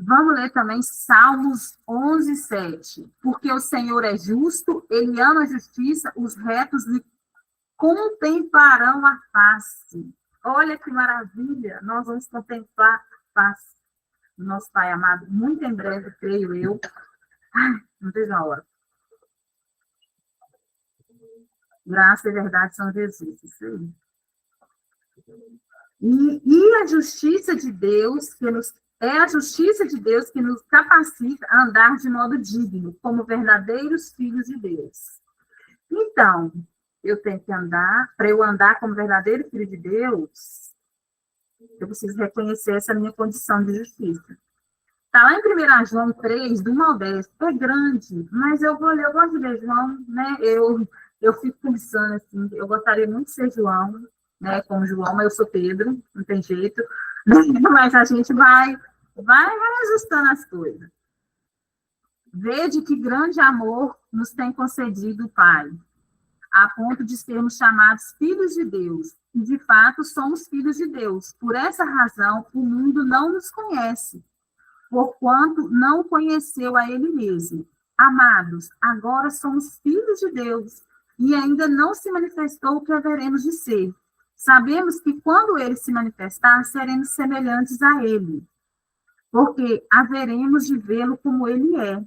Vamos ler também Salmos 11:7. Porque o Senhor é justo, ele ama a justiça, os retos lhe contemplarão a face. Olha que maravilha, nós vamos contemplar a face do nosso Pai amado, muito em breve, creio eu. Ai, não vejo a hora. Graça e verdade são Jesus, isso aí. E a justiça de Deus é a justiça de Deus que nos capacita a andar de modo digno, como verdadeiros filhos de Deus. Então, eu tenho que andar, para eu andar como verdadeiro filho de Deus, Eu preciso reconhecer essa minha condição de justiça. Está lá em 1 João 3, do 1 ao 10. É grande, mas eu gosto de ler João, né? Eu fico pensando assim, eu gostaria muito de ser João, né? Como João, mas eu sou Pedro, não tem jeito. Mas a gente vai ajustando as coisas. Vede que grande amor nos tem concedido o Pai, a ponto de sermos chamados filhos de Deus. E, de fato, somos filhos de Deus. Por essa razão, o mundo não nos conhece, porquanto não conheceu a Ele mesmo. Amados, agora somos filhos de Deus, e ainda não se manifestou o que haveremos de ser. Sabemos que, quando Ele se manifestar, seremos semelhantes a Ele, porque haveremos de vê-lo como Ele é.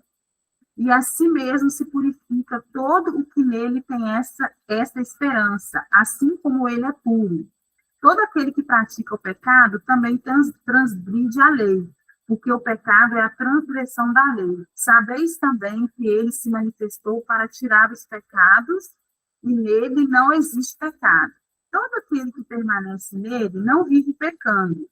E assim mesmo se purifica todo o que nele tem essa esperança, assim como ele é puro. Todo aquele que pratica o pecado também transgride a lei, porque o pecado é a transgressão da lei. Sabeis também que ele se manifestou para tirar os pecados, e nele não existe pecado. Todo aquele que permanece nele não vive pecando.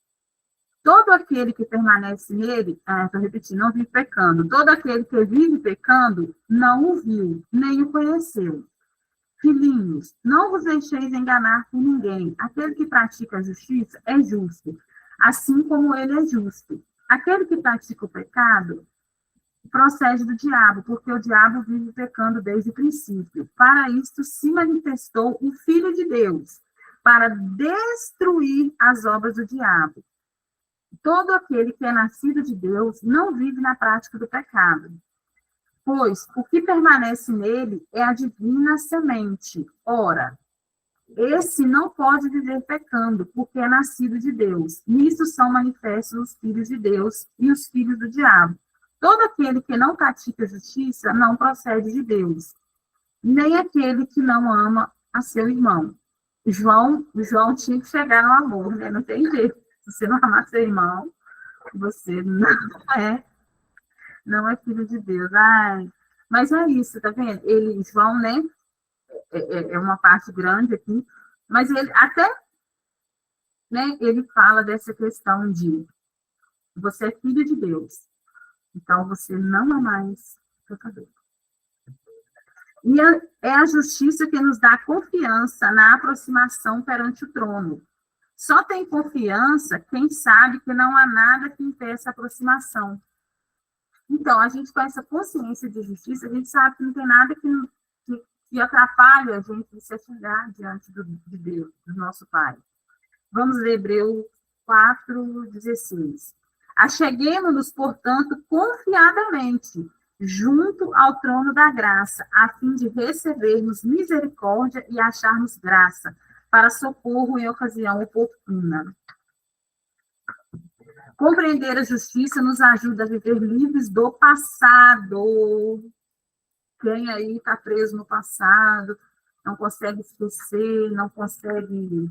Todo aquele que permanece nele, estou repetindo, não vive pecando. Todo aquele que vive pecando não o viu, nem o conheceu. Filhinhos, não vos deixeis enganar por ninguém. Aquele que pratica a justiça é justo, assim como ele é justo. Aquele que pratica o pecado procede do diabo, porque o diabo vive pecando desde o princípio. Para isto se manifestou o Filho de Deus, para destruir as obras do diabo. Todo aquele que é nascido de Deus não vive na prática do pecado, pois o que permanece nele é a divina semente. Ora, esse não pode viver pecando, porque é nascido de Deus. Nisso são manifestos os filhos de Deus e os filhos do diabo. Todo aquele que não pratica justiça não procede de Deus, nem aquele que não ama a seu irmão. João tinha que chegar no amor, né? Não tem jeito. Se você não amar seu irmão, você não é filho de Deus. Ai, mas é isso, tá vendo? João, né? É uma parte grande aqui, mas ele até, né? Ele fala dessa questão de você é filho de Deus, então você não é mais pecador. E é a justiça que nos dá confiança na aproximação perante o trono. Só tem confiança quem sabe que não há nada que impeça a aproximação. Então, a gente com essa consciência de justiça, a gente sabe que não tem nada que atrapalhe a gente de se chegar diante de Deus, do nosso Pai. Vamos ler Hebreus 4:16. Acheguemo-nos, portanto, confiadamente junto ao trono da graça, a fim de recebermos misericórdia e acharmos graça para socorro em ocasião oportuna. Compreender a justiça nos ajuda a viver livres do passado. Quem aí está preso no passado, não consegue esquecer, não consegue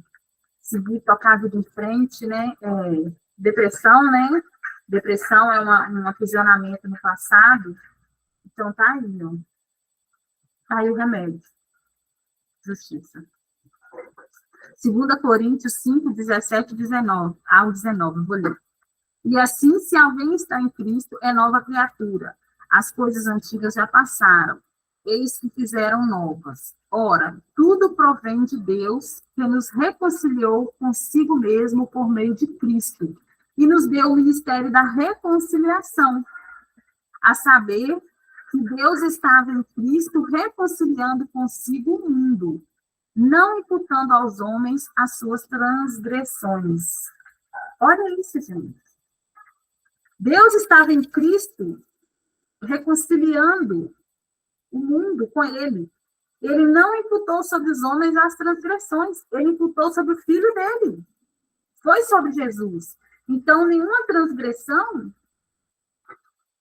seguir, tocar a vida em frente, né? Depressão, né? Depressão é um aprisionamento no passado. Então, tá aí, ó. Tá aí o remédio. Justiça. 2 Coríntios 5, 17 ao 19, vou ler. E assim, se alguém está em Cristo, é nova criatura. As coisas antigas já passaram, eis que fizeram novas. Ora, tudo provém de Deus, que nos reconciliou consigo mesmo por meio de Cristo, e nos deu o ministério da reconciliação, a saber, que Deus estava em Cristo reconciliando consigo o mundo, não imputando aos homens as suas transgressões. Olha isso, gente. Deus estava em Cristo reconciliando o mundo com ele. Ele não imputou sobre os homens as transgressões, ele imputou sobre o Filho dele. Foi sobre Jesus. Então, nenhuma transgressão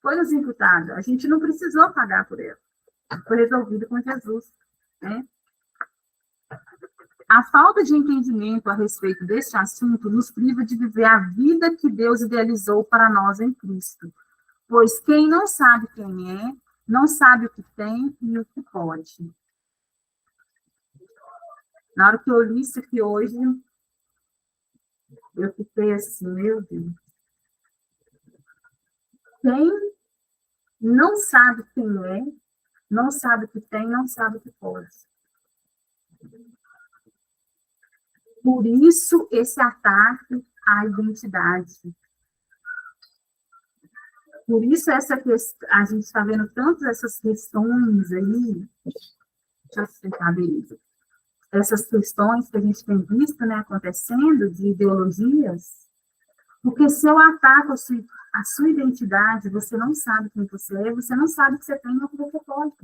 foi nos imputada. A gente não precisou pagar por ela. Foi resolvido com Jesus, né? A falta de entendimento a respeito deste assunto nos priva de viver a vida que Deus idealizou para nós em Cristo. Pois quem não sabe quem é, não sabe o que tem e o que pode. Na hora que eu li isso aqui hoje, eu fiquei assim, meu Deus. Quem não sabe quem é, não sabe o que tem, não sabe o que pode. Por isso, esse ataque à identidade. Por isso, a gente está vendo tantas essas questões aí. Deixa eu explicar, beleza. Essas questões que a gente tem visto, né, acontecendo, de ideologias, porque se eu ataco a sua identidade, você não sabe quem você é, você não sabe o que você tem ou o que você pode.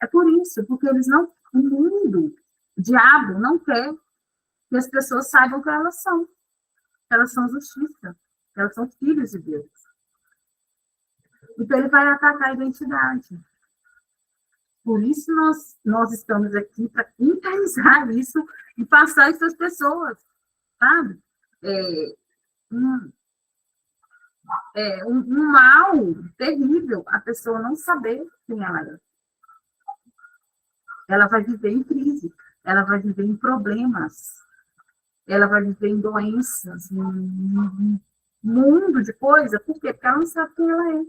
É por isso, porque o mundo, o diabo, não quer que as pessoas saibam que elas são. Elas são justiça, elas são filhos de Deus. Então, ele vai atacar a identidade. Por isso, nós estamos aqui para enraizar isso e passar isso às pessoas, sabe? Um mal terrível a pessoa não saber quem ela é. Ela vai viver em crise, ela vai viver em problemas, ela vai viver em doenças, em um mundo de coisa. Por quê? Porque ela não sabe quem ela é.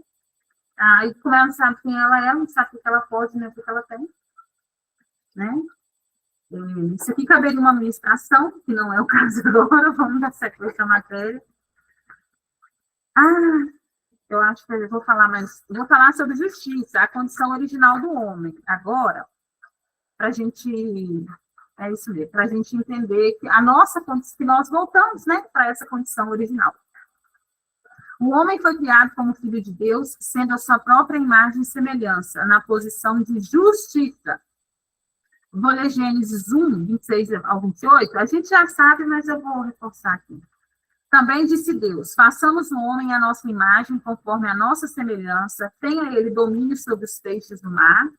Aí, como ela não sabe quem ela é, ela não sabe o que ela pode, nem o que ela tem. Né? Isso aqui cabe uma administração, que não é o caso agora, vamos dar sequência à matéria. Eu acho que eu vou falar sobre justiça, a condição original do homem. Agora, para a gente, é isso mesmo, para a gente entender que a nossa condição, que nós voltamos, né, para essa condição original. O homem foi criado como filho de Deus, sendo a sua própria imagem e semelhança, na posição de justiça. Vou ler Gênesis 1, 26 ao 28, a gente já sabe, mas eu vou reforçar aqui. Também disse Deus, façamos o homem à nossa imagem, conforme a nossa semelhança, tenha ele domínio sobre os peixes do mar,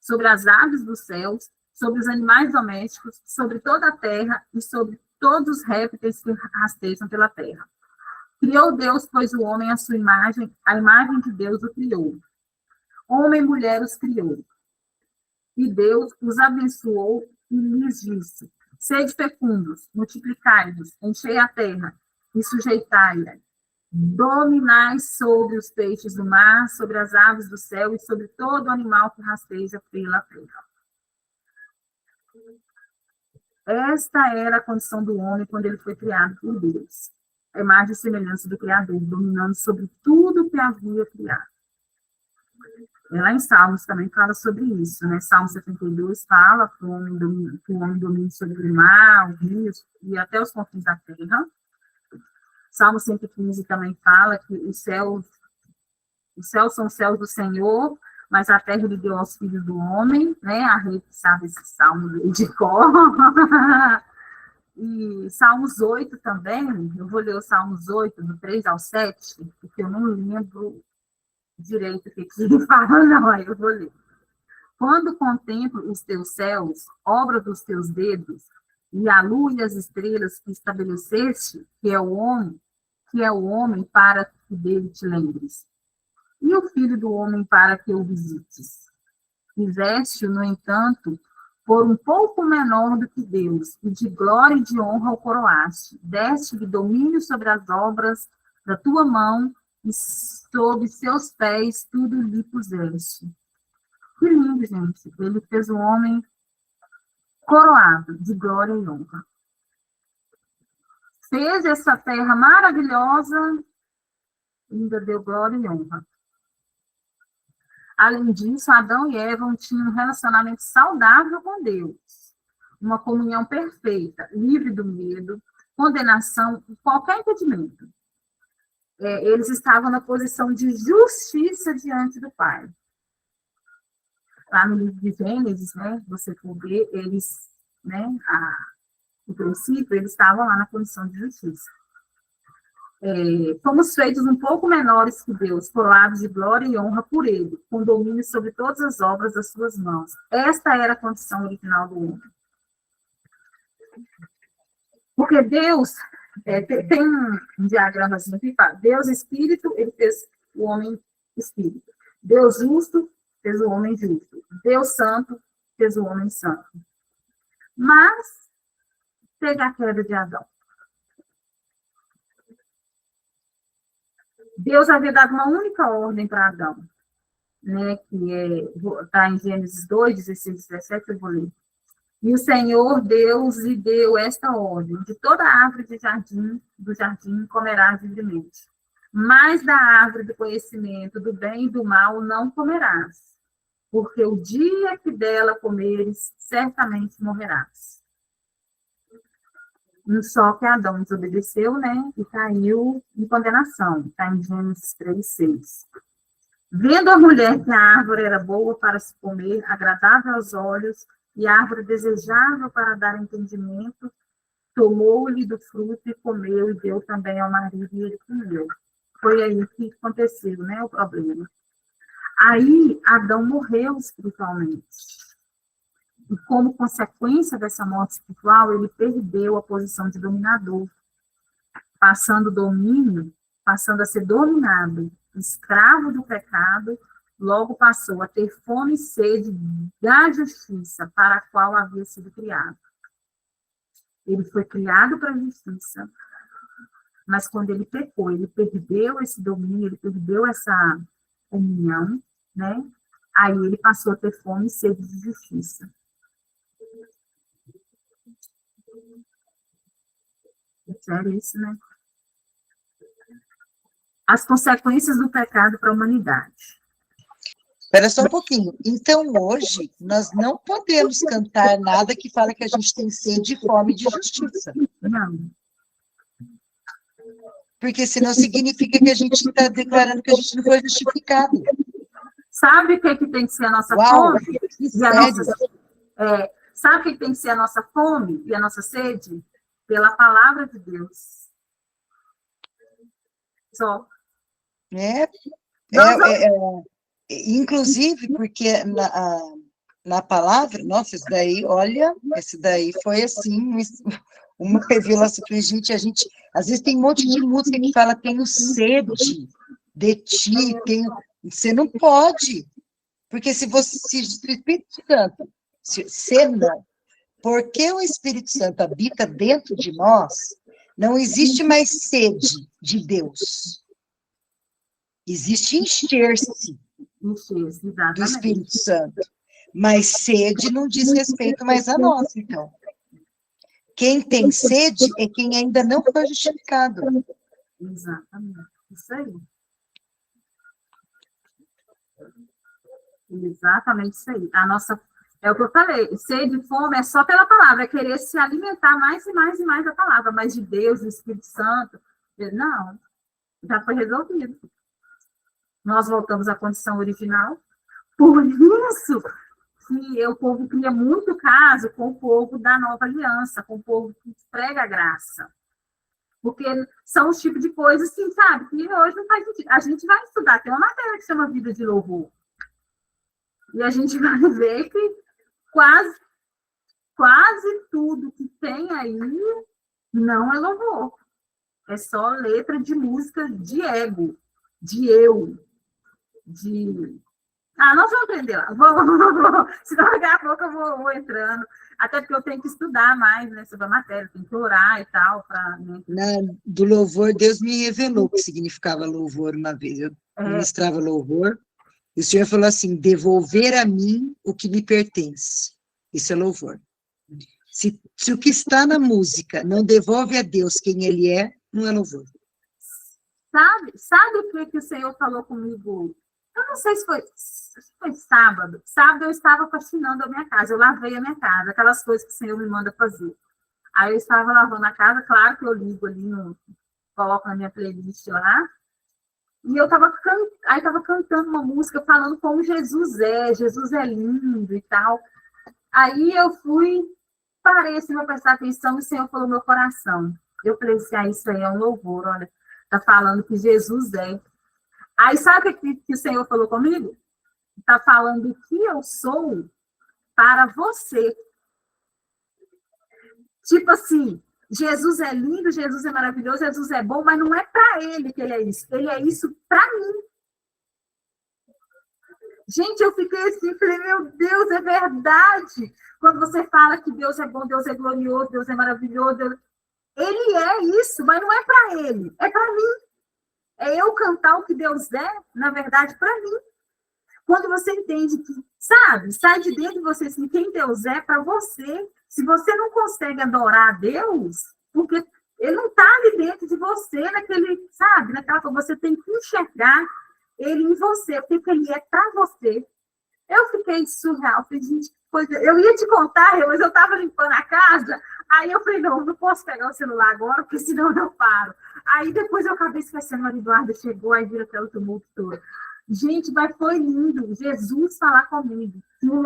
sobre as aves dos céus, sobre os animais domésticos, sobre toda a terra e sobre todos os répteis que rastejam pela terra. Criou Deus, pois o homem à sua imagem, a imagem de Deus o criou. Homem e mulher os criou. E Deus os abençoou e lhes disse, sede fecundos, multiplicai-vos, enchei a terra e sujeitai-a. Dominai sobre os peixes do mar, sobre as aves do céu e sobre todo animal que rasteja pela terra. Esta era a condição do homem quando ele foi criado por Deus. A imagem e semelhança do Criador, dominando sobre tudo que havia criado. Lá em Salmos também fala sobre isso, né? Salmo 72 fala que o homem domina sobre o mar, os rios e até os confins da terra. Salmo 115 também fala que os céus são os céus do Senhor, mas a terra ele deu aos filhos do homem, né? A Rê sabe esse salmo de cor. E Salmos 8 também, eu vou ler o Salmos 8, do 3 ao 7, porque eu não lembro direito o que ele fala, não, aí eu vou ler. Quando contemplo os teus céus, obra dos teus dedos, e a lua e as estrelas que estabeleceste, que é o homem para que dele te lembres. E o filho do homem para que o visites. Fizeste-o, no entanto, por um pouco menor do que Deus, e de glória e de honra o coroaste. Deste-lhe domínio sobre as obras da tua mão, e sob seus pés tudo lhe puseste. Que lindo, gente. Ele fez o homem coroado de glória e honra. Fez essa terra maravilhosa, ainda deu glória e honra. Além disso, Adão e Eva tinham um relacionamento saudável com Deus, uma comunhão perfeita, livre do medo, condenação e qualquer impedimento. Eles estavam na posição de justiça diante do Pai. Lá no livro de Gênesis, né, você pode ver, eles, né, no princípio, eles estavam lá na condição de justiça. Fomos feitos um pouco menores que Deus, coroados de glória e honra por Ele, com domínio sobre todas as obras das suas mãos. Esta era a condição original do homem. Porque Deus, tem um diagrama assim que fala, Deus Espírito, Ele fez o homem Espírito. Deus justo, fez o homem justo. Deus Santo, fez o homem santo. Mas teve a queda de Adão? Deus havia dado uma única ordem para Adão, né, que está em Gênesis 2, 16, 17, eu vou ler. E o Senhor Deus lhe deu esta ordem: de toda árvore do jardim comerás livremente, mas da árvore do conhecimento do bem e do mal não comerás, porque o dia que dela comeres, certamente morrerás. Só que Adão desobedeceu, né, e caiu em condenação. Está em Gênesis 3, 6. Vendo a mulher que a árvore era boa para se comer, agradável aos olhos, e árvore desejável para dar entendimento, tomou-lhe do fruto e comeu, e deu também ao marido, e ele comeu. Foi aí que aconteceu, né, o problema. Aí, Adão morreu espiritualmente. E como consequência dessa morte espiritual, ele perdeu a posição de dominador, passando a ser dominado, escravo do pecado, logo passou a ter fome e sede da justiça para a qual havia sido criado. Ele foi criado para a justiça, mas quando ele pecou, ele perdeu esse domínio, ele perdeu essa união, né? Aí ele passou a ter fome e sede de justiça. É sério isso, né? As consequências do pecado para a humanidade.
Espera só um pouquinho. Então, hoje, nós não podemos cantar nada que fala que a gente tem sede, fome de justiça.
Não.
Porque senão significa que a gente está declarando que a gente não foi justificado.
Sabe o que tem que ser a nossa
Uau,
fome? Sabe o que tem que ser a nossa fome e a nossa sede? Pela palavra de Deus. Só.
Inclusive, porque na palavra, nossa, esse daí foi assim, uma revelação. Gente, às vezes tem um monte de música que fala, tenho sede de ti, você não pode, porque se o Espírito Santo, porque o Espírito Santo habita dentro de nós, não existe mais sede de Deus, existe encher-se do Espírito Santo, mas sede não diz respeito mais a nós, então. Quem tem sede é quem ainda não foi justificado.
Exatamente, isso aí. Exatamente isso aí. É o que eu falei, sede e fome é só pela palavra, é querer se alimentar mais e mais e mais da palavra, mas de Deus, do Espírito Santo, não, já foi resolvido. Nós voltamos à condição original. Por isso que o povo cria muito caso com o povo da nova aliança, com o povo que prega a graça. Porque são os tipos de coisas que, sabe, que hoje não faz sentido. A gente vai estudar, tem uma matéria que chama Vida de Louvor. E a gente vai ver que quase tudo que tem aí não é louvor. É só letra de música de ego, de eu, nós vamos aprender lá. Senão daqui a pouco eu vou entrando. Até porque eu tenho que estudar mais, né, sobre a matéria, tenho que orar e tal. Né?
Do louvor, Deus me revelou o que significava louvor uma vez. Eu ministrava louvor, e o Senhor falou assim, devolver a mim o que me pertence. Isso é louvor. Se o que está na música não devolve a Deus quem Ele é, não é louvor.
Sabe o que o Senhor falou comigo? Eu não sei se foi sábado. Sábado eu estava faxinando a minha casa, eu lavei a minha casa, aquelas coisas que o Senhor me manda fazer. Aí eu estava lavando a casa, claro que eu ligo ali, coloco na minha playlist lá, e eu estava cantando uma música falando como Jesus é lindo e tal. Aí eu parei assim para prestar atenção, e o Senhor falou no meu coração. Eu falei assim, isso aí é um louvor, olha, está falando que Jesus é. Aí sabe o que o Senhor falou comigo? Está falando o que eu sou para você. Tipo assim, Jesus é lindo, Jesus é maravilhoso, Jesus é bom, mas não é para ele que ele é isso. Ele é isso para mim. Gente, eu fiquei assim, falei, meu Deus, é verdade. Quando você fala que Deus é bom, Deus é glorioso, Deus é maravilhoso, ele é isso, mas não é para ele, é para mim. É eu cantar o que Deus é, na verdade, para mim. Quando você entende que, sabe, sai de dentro de você assim, quem Deus é para você. Se você não consegue adorar a Deus, porque ele não está ali dentro de você, naquele, sabe, naquela coisa, você tem que enxergar ele em você, o que ele é para você. Eu fiquei surreal, falei, gente, coisa. Eu ia te contar, mas eu estava limpando a casa, aí eu falei, não posso pegar o celular agora, porque senão eu não paro. Aí depois eu acabei esquecendo, a Eduarda chegou, aí vira aquele tumulto todo. Gente, mas foi lindo, Jesus falar comigo, que o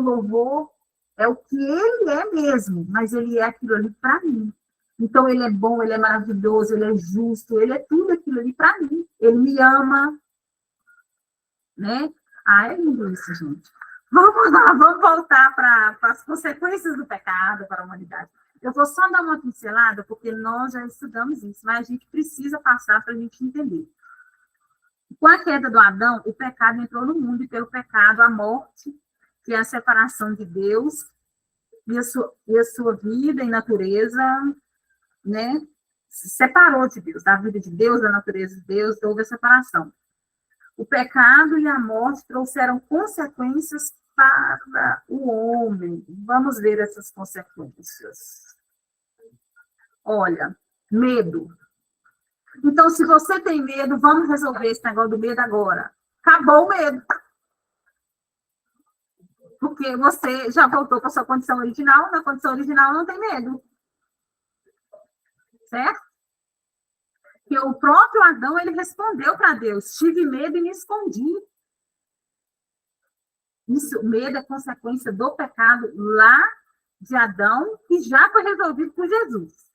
louvor é o que ele é mesmo, mas ele é aquilo ali para mim. Então, ele é bom, ele é maravilhoso, ele é justo, ele é tudo aquilo ali para mim. Ele me ama, né? Ah, é lindo isso, gente. Vamos lá, vamos voltar para as consequências do pecado para a humanidade. Eu vou só dar uma pincelada, porque nós já estudamos isso, mas a gente precisa passar para a gente entender. Com a queda do Adão, o pecado entrou no mundo, e pelo pecado, a morte, que é a separação de Deus, e a sua vida e natureza, né? Se separou de Deus, da vida de Deus, da natureza de Deus, houve a separação. O pecado e a morte trouxeram consequências para o homem. Vamos ver essas consequências. Olha, medo. Então, se você tem medo, vamos resolver esse negócio do medo agora. Acabou o medo. Porque você já voltou para a sua condição original, na condição original não tem medo. Certo? Que o próprio Adão, ele respondeu para Deus, tive medo e me escondi. Isso, medo é consequência do pecado lá de Adão, que já foi resolvido por Jesus.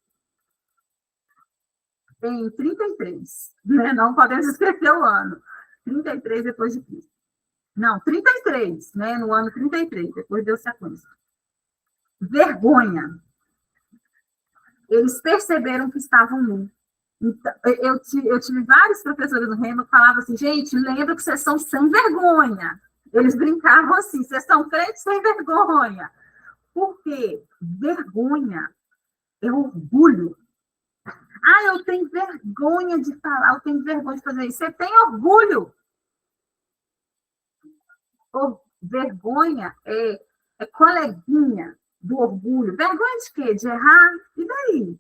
Em 33, né? Não podemos esquecer o ano. 33 depois de Cristo. Não, 33, né? No ano 33, depois deu sequência. Vergonha. Eles perceberam que estavam nus. Então, eu tive vários professores do Rema que falavam assim, gente, lembra que vocês são sem vergonha. Eles brincavam assim, vocês são crentes sem vergonha. Por quê? Vergonha é orgulho. Ah, eu tenho vergonha de falar, eu tenho vergonha de fazer isso. Você tem orgulho. Vergonha é coleguinha do orgulho. Vergonha de quê? De errar? E daí?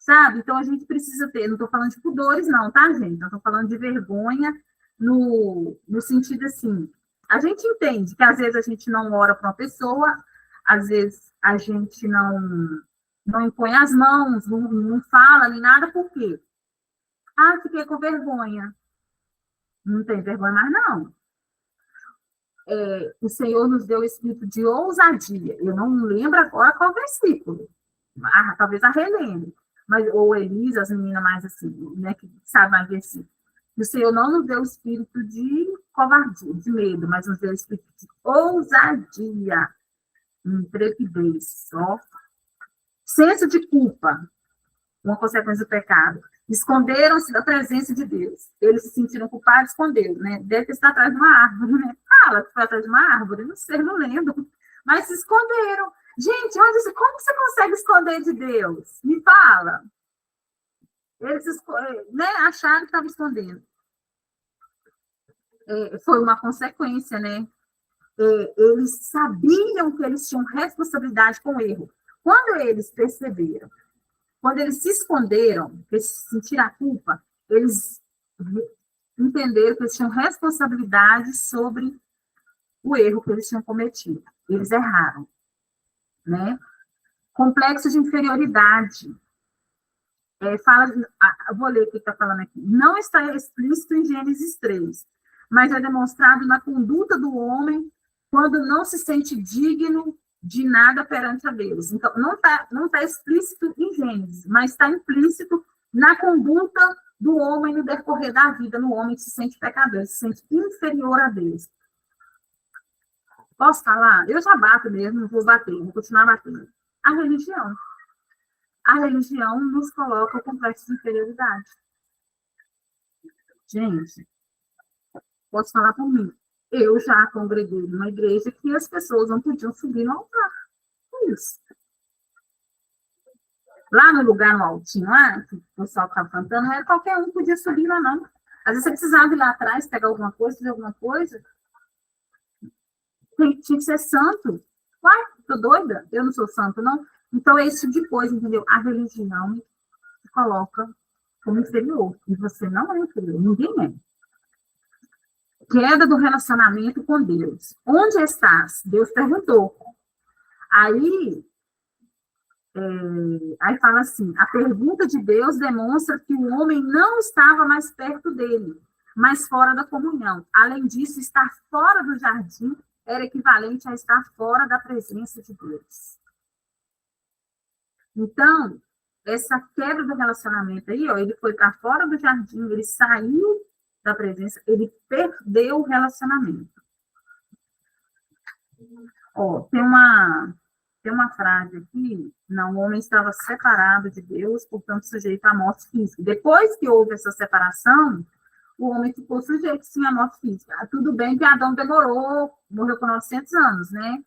Sabe? Então, a gente precisa ter, não estou falando de pudores, não, tá, gente? Não estou falando de vergonha no sentido assim, a gente entende que às vezes a gente não ora para uma pessoa, às vezes a gente não impõe as mãos, não fala nem nada, por quê? Ah, fiquei com vergonha. Não tem vergonha mais, não. O Senhor nos deu o espírito de ousadia. Eu não lembro agora qual versículo. Talvez a relembre. Ou Elisa, as meninas mais assim, né, que sabem mais versículo. O Senhor não nos deu o espírito de covardia, de medo, mas nos deu o espírito de ousadia, intrepidez, ó. Senso de culpa, uma consequência do pecado. Esconderam-se da presença de Deus. Eles se sentiram culpados, esconderam, né? Deve ter estado atrás de uma árvore, né? Fala que foi atrás de uma árvore, não sei, não lembro. Mas se esconderam. Gente, como você consegue esconder de Deus? Me fala. Eles né, acharam que estavam escondendo. Foi uma consequência, né? Eles sabiam que eles tinham responsabilidade com o erro. Quando eles perceberam, quando eles se esconderam, que eles sentiram a culpa, eles entenderam que eles tinham responsabilidade sobre o erro que eles tinham cometido. Eles erraram, né? Complexo de inferioridade. Vou ler o que está falando aqui. Não está explícito em Gênesis 3, mas é demonstrado na conduta do homem quando não se sente digno de nada perante a Deus. Então, não tá explícito em Gênesis, mas está implícito na conduta do homem no decorrer da vida, no homem que se sente pecador, se sente inferior a Deus. Posso falar? Eu já bato mesmo, não vou bater, vou continuar batendo. A religião. A religião nos coloca o complexo de inferioridade. Gente, Posso falar por mim. Eu já congreguei numa igreja que as pessoas não podiam subir no altar. Isso. Lá no lugar, no altinho, lá, que o pessoal estava cantando, não era qualquer um que podia subir lá, não. Às vezes você precisava ir lá atrás, pegar alguma coisa, fazer alguma coisa. Tinha que ser santo. Uai, tô doida? Eu não sou santo, não. Então, é esse tipo de coisa, entendeu? A religião te coloca como inferior. E você não é inferior, ninguém é. Queda do relacionamento com Deus. Onde estás? Deus perguntou. Aí fala assim, a pergunta de Deus demonstra que o homem não estava mais perto dele, mas fora da comunhão. Além disso, estar fora do jardim era equivalente a estar fora da presença de Deus. Então, essa quebra do relacionamento aí, ó, ele foi para fora do jardim, ele saiu da presença, ele perdeu o relacionamento. Ó, tem uma frase aqui, não, o homem estava separado de Deus, portanto, sujeito à morte física. Depois que houve essa separação, o homem ficou sujeito, sim, à morte física. Tudo bem que Adão demorou, morreu com 900 anos, né?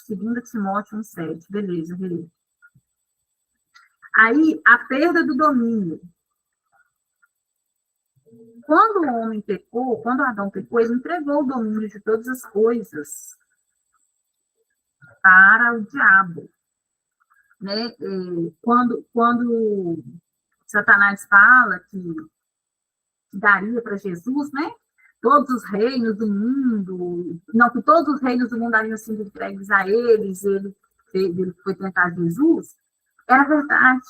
2 Timóteo 1,7, beleza. Aí, a perda do domínio. Quando o homem pecou, quando Adão pecou, ele entregou o domínio de todas as coisas para o diabo. Né? Quando Satanás fala que daria para Jesus, né? Todos os reinos do mundo, não, que todos os reinos do mundo haviam sido entregues a eles, ele foi tentar Jesus, era verdade.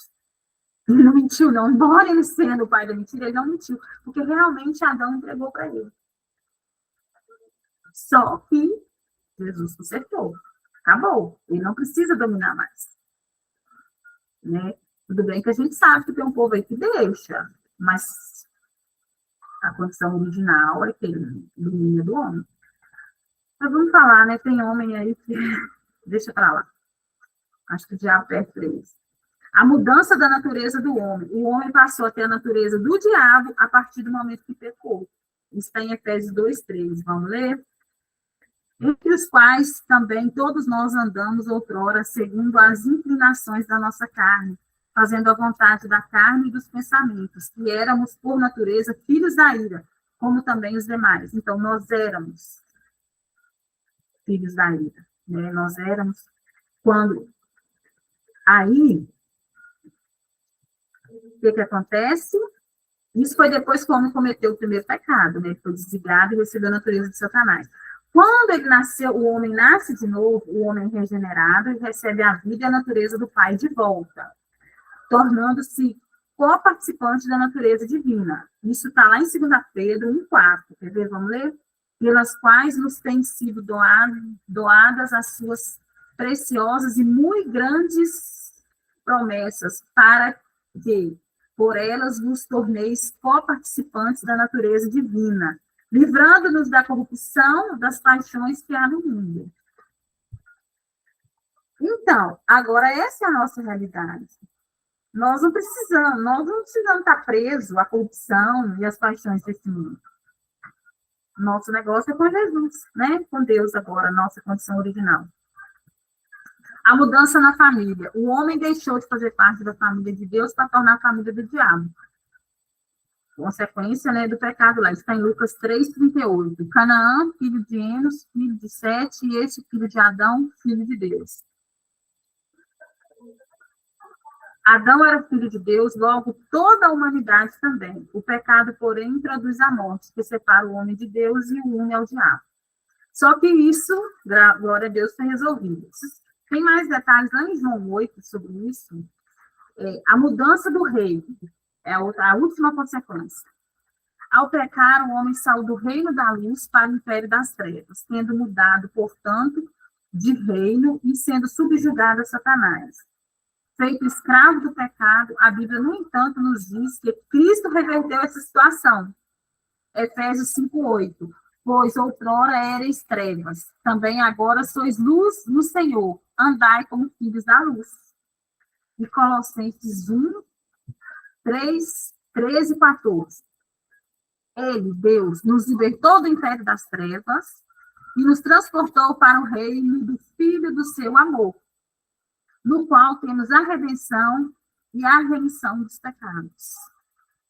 Ele não mentiu, não. Embora ele sendo o pai da mentira, ele não mentiu, porque realmente Adão entregou para ele. Só que Jesus consertou. Acabou. Ele não precisa dominar mais. Né? Tudo bem que a gente sabe que tem um povo aí que deixa, mas a condição original é que ele domina do homem. Mas vamos falar, né? Tem homem aí que deixa para lá. Acho que o diabo perde eles. A mudança da natureza do homem. O homem passou a ter a natureza do diabo a partir do momento que pecou. Isso está em Efésios 2:3. Vamos ler? Entre os quais também todos nós andamos outrora segundo as inclinações da nossa carne, fazendo a vontade da carne e dos pensamentos, que éramos, por natureza, filhos da ira, como também os demais. Então, nós éramos filhos da ira. Né? Nós éramos quando... Aí, o que acontece? Isso foi depois que o homem cometeu o primeiro pecado, né? Ele foi desligado e recebeu a natureza de Satanás. Quando ele nasceu, o homem nasce de novo, o homem regenerado, e recebe a vida e a natureza do Pai de volta, tornando-se co-participante da natureza divina. Isso está lá em 2 Pedro 1,4. Quer ver? Vamos ler? Pelas quais nos têm sido doadas as suas preciosas e muito grandes promessas, para que por elas vos torneis co-participantes da natureza divina, livrando-nos da corrupção das paixões que há no mundo. Então, agora essa é a nossa realidade. Nós não precisamos estar presos à corrupção e às paixões desse mundo. Nosso negócio é com Jesus, né? Com Deus agora, nossa condição original. A mudança na família. O homem deixou de fazer parte da família de Deus para tornar a família do diabo. Consequência, né, do pecado lá. Está em Lucas 3:38. Canaã, filho de Enos, filho de Sete, e este filho de Adão, filho de Deus. Adão era filho de Deus, logo toda a humanidade também. O pecado, porém, introduz a morte, que separa o homem de Deus e o une ao diabo. Só que isso, glória a Deus, foi resolvido. Tem mais detalhes lá em João 8 sobre isso. A mudança do rei é a última consequência. Ao pecar, o homem saiu do reino da luz para o império das trevas, tendo mudado, portanto, de reino e sendo subjugado a Satanás. Feito escravo do pecado, a Bíblia, no entanto, nos diz que Cristo reverteu essa situação. Efésios 5:8. Pois outrora erais trevas, também agora sois luz no Senhor, andai como filhos da luz. E Colossenses 1:13-14. Ele, Deus, nos libertou do império das trevas e nos transportou para o reino do Filho do seu amor, no qual temos a redenção e a remissão dos pecados.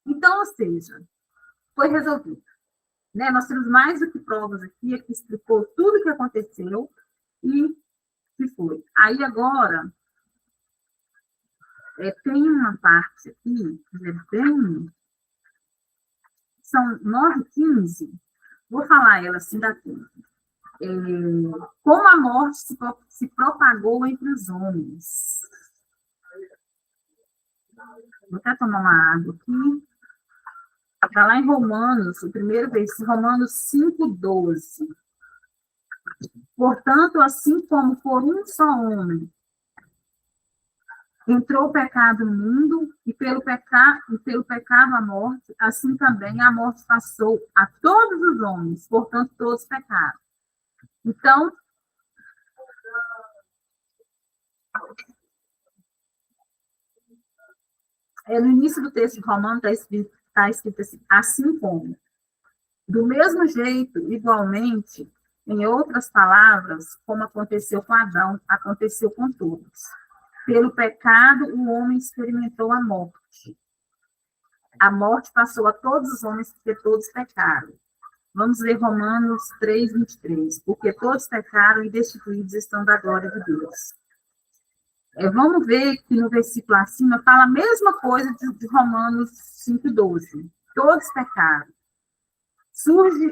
Então, ou seja, foi resolvido. Né? Nós temos mais do que provas aqui, que explicou tudo o que aconteceu e que foi. Aí agora, tem uma parte aqui, que é bem... São 9h15, vou falar ela assim daqui. Como a morte se propagou entre os homens. Vou até tomar uma água aqui. Está lá em Romanos, o primeiro versículo, Romanos 5:12. Portanto, assim como por um só homem entrou o pecado no mundo, e pelo pecado a morte, assim também a morte passou a todos os homens, portanto, todos pecaram. Então, no início do texto de Romanos está escrito assim como. Do mesmo jeito, igualmente, em outras palavras, como aconteceu com Adão, aconteceu com todos. Pelo pecado, o homem experimentou a morte. A morte passou a todos os homens, porque todos pecaram. Vamos ler Romanos 3:23. Porque todos pecaram e destituídos estão da glória de Deus. Vamos ver que no versículo acima fala a mesma coisa de Romanos 5:12. Todos pecaram.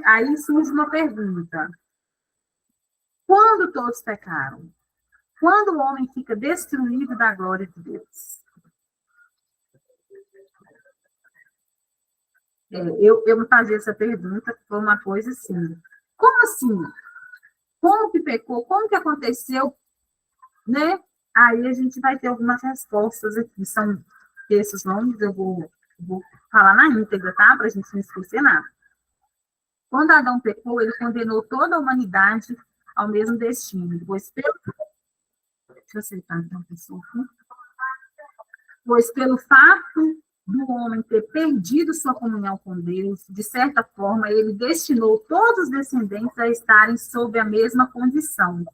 Aí surge uma pergunta. Quando todos pecaram? Quando o homem fica destruído da glória de Deus? Eu me fazia essa pergunta, foi uma coisa assim. Como assim? Como que pecou? Como que aconteceu? Né? Aí a gente vai ter algumas respostas aqui. São esses nomes, eu vou falar na íntegra, tá? Para a gente não esquecer nada. Quando Adão pecou, ele condenou toda a humanidade ao mesmo destino. Deixa eu aceitar então, pessoal. Pois pelo fato do homem ter perdido sua comunhão com Deus, de certa forma, ele destinou todos os descendentes a estarem sob a mesma condição.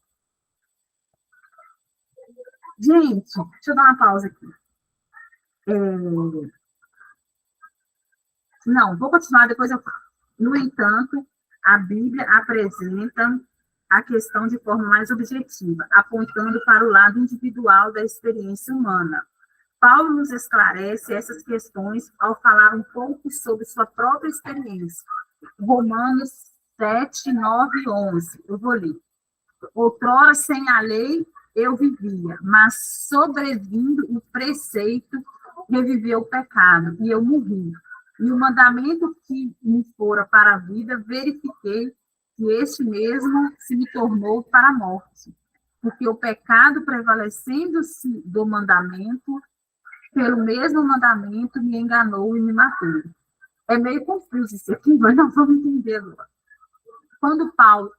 Gente, deixa eu dar uma pausa aqui. Não, vou continuar, depois eu falo. No entanto, a Bíblia apresenta a questão de forma mais objetiva, apontando para o lado individual da experiência humana. Paulo nos esclarece essas questões ao falar um pouco sobre sua própria experiência. Romanos 7, 9 e 11. Eu vou ler. Outrora, sem a lei, eu vivia, mas sobrevindo o preceito, reviveu o pecado, e eu morri. E o mandamento que me fora para a vida, verifiquei que este mesmo se me tornou para a morte. Porque o pecado, prevalecendo-se do mandamento, pelo mesmo mandamento, me enganou e me matou. É meio confuso isso aqui, mas nós vamos entender agora. Quando Paulo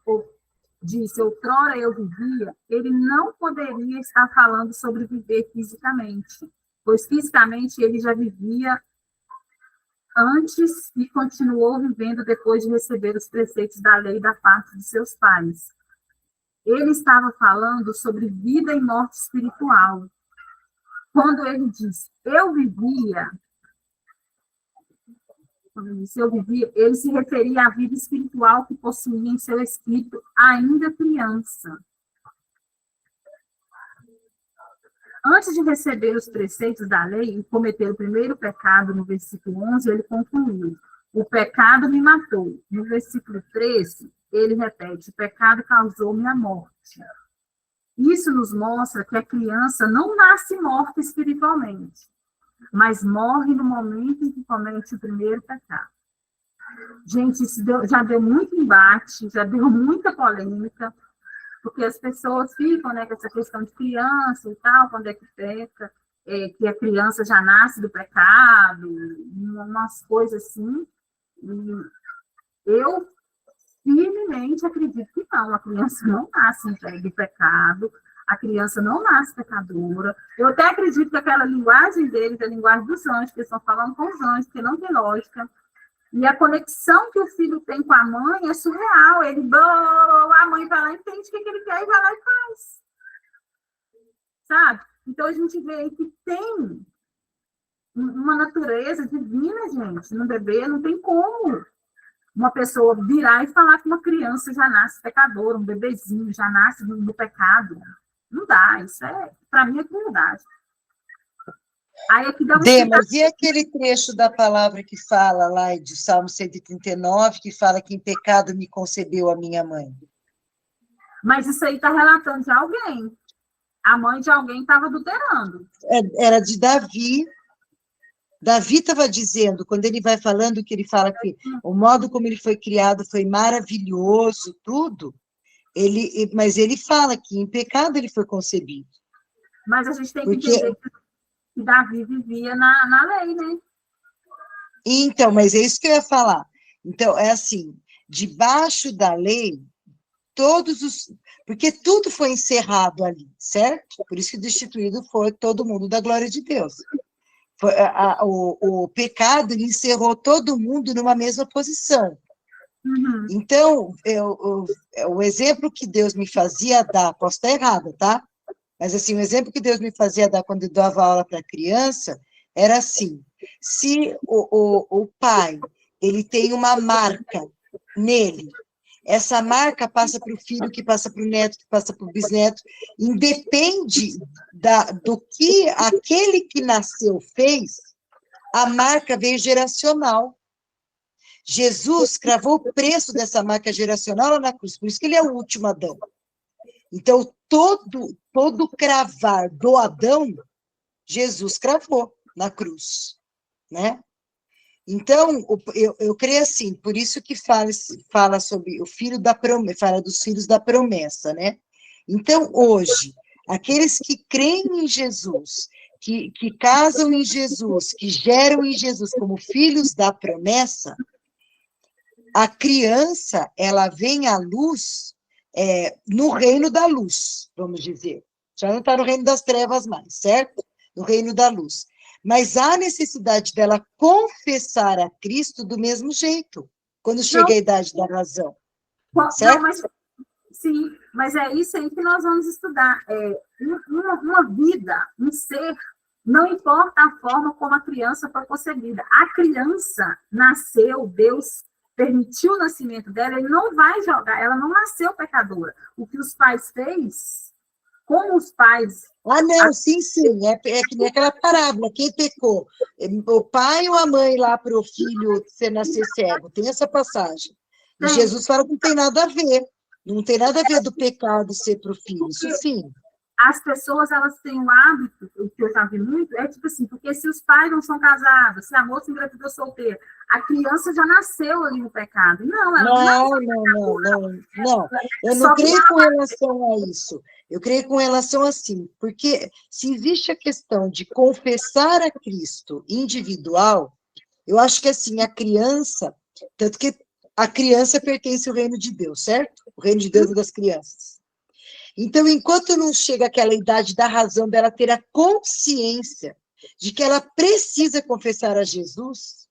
disse, outrora eu vivia, ele não poderia estar falando sobre viver fisicamente, pois fisicamente ele já vivia antes e continuou vivendo depois de receber os preceitos da lei da parte de seus pais. Ele estava falando sobre vida e morte espiritual. Quando ele diz, eu vivia, ele se referia à vida espiritual que possuía em seu espírito ainda criança. Antes de receber os preceitos da lei e cometer o primeiro pecado, no versículo 11, ele concluiu, o pecado me matou. No versículo 13, ele repete, o pecado causou-me a morte. Isso nos mostra que a criança não nasce morta espiritualmente, mas morre no momento em que comete o primeiro pecado. Gente, isso já deu muito embate, já deu muita polêmica, porque as pessoas ficam, né, com essa questão de criança e tal, quando é que peca, que a criança já nasce do pecado, umas coisas assim. E eu firmemente acredito que não, a criança não nasce do pecado, a criança não nasce pecadora. Eu até acredito que aquela linguagem deles, a linguagem dos anjos, que eles estão falando com os anjos, que não tem lógica. E a conexão que o filho tem com a mãe é surreal. A mãe vai lá, entende o que ele quer e vai lá e faz. Sabe? Então, a gente vê aí que tem uma natureza divina, gente, no bebê. Não tem como uma pessoa virar e falar que uma criança já nasce pecadora, um bebezinho já nasce no pecado. Não dá, isso para mim, é crueldade. Aí aqui dá
Mas e aquele trecho da palavra que fala lá de Salmo 139, que fala que em pecado me concebeu a minha mãe?
Mas isso aí está relatando de alguém. A mãe de alguém estava adulterando.
Era de Davi. Davi estava dizendo, quando ele vai falando, que ele fala que o modo como ele foi criado foi maravilhoso, tudo, mas ele fala que em pecado ele foi concebido.
Mas a gente tem que entender que Davi vivia na lei, né?
Então, mas é isso que eu ia falar. Então, é assim, debaixo da lei, porque tudo foi encerrado ali, certo? Por isso que destituído foi todo mundo da glória de Deus. O pecado encerrou todo mundo numa mesma posição.
Uhum.
Então, o exemplo que Deus me fazia dar, posso estar errada, tá? Mas, assim, o exemplo que Deus me fazia dar quando eu dava aula para criança era assim, se o pai, ele tem uma marca nele, essa marca passa para o filho, que passa para o neto, que passa para o bisneto, independe do que aquele que nasceu fez, a marca veio geracional. Jesus cravou o preço dessa marca geracional lá na cruz, por isso que ele é o último Adão. Então, todo cravar do Adão, Jesus cravou na cruz, né? Então, eu creio assim, por isso que fala sobre o filho da promessa, fala dos filhos da promessa, né? Então, hoje, aqueles que creem em Jesus, que casam em Jesus, que geram em Jesus como filhos da promessa, a criança, ela vem à luz no reino da luz, vamos dizer. Já não está no reino das trevas mais, certo? No reino da luz. Mas há necessidade dela confessar a Cristo do mesmo jeito, quando chega a idade da razão. Certo?
Sim, mas é isso aí que nós vamos estudar. Uma vida, um ser, não importa a forma como a criança foi concebida. A criança nasceu, Deus permitiu o nascimento dela, ele não vai jogar, ela não nasceu pecadora. O que os pais fez, como os pais...
não, sim, é que nem aquela parábola, quem pecou? O pai ou a mãe lá para o filho nascer cego? Tem essa passagem. E Jesus fala que não tem nada a ver, não tem nada a ver do pecado ser para o filho, isso sim.
As pessoas, elas têm um hábito, o que eu já vi muito, é tipo assim, porque se os pais não são casados, se a moça engravidou solteira, a criança já nasceu ali no pecado. Não, ela
não. Eu não creio com relação a isso. Eu creio com relação assim, porque se existe a questão de confessar a Cristo individual, eu acho que assim, a criança, tanto que a criança pertence ao reino de Deus, certo? O reino de Deus é das crianças. Então, enquanto não chega aquela idade da razão dela ter a consciência de que ela precisa confessar a Jesus,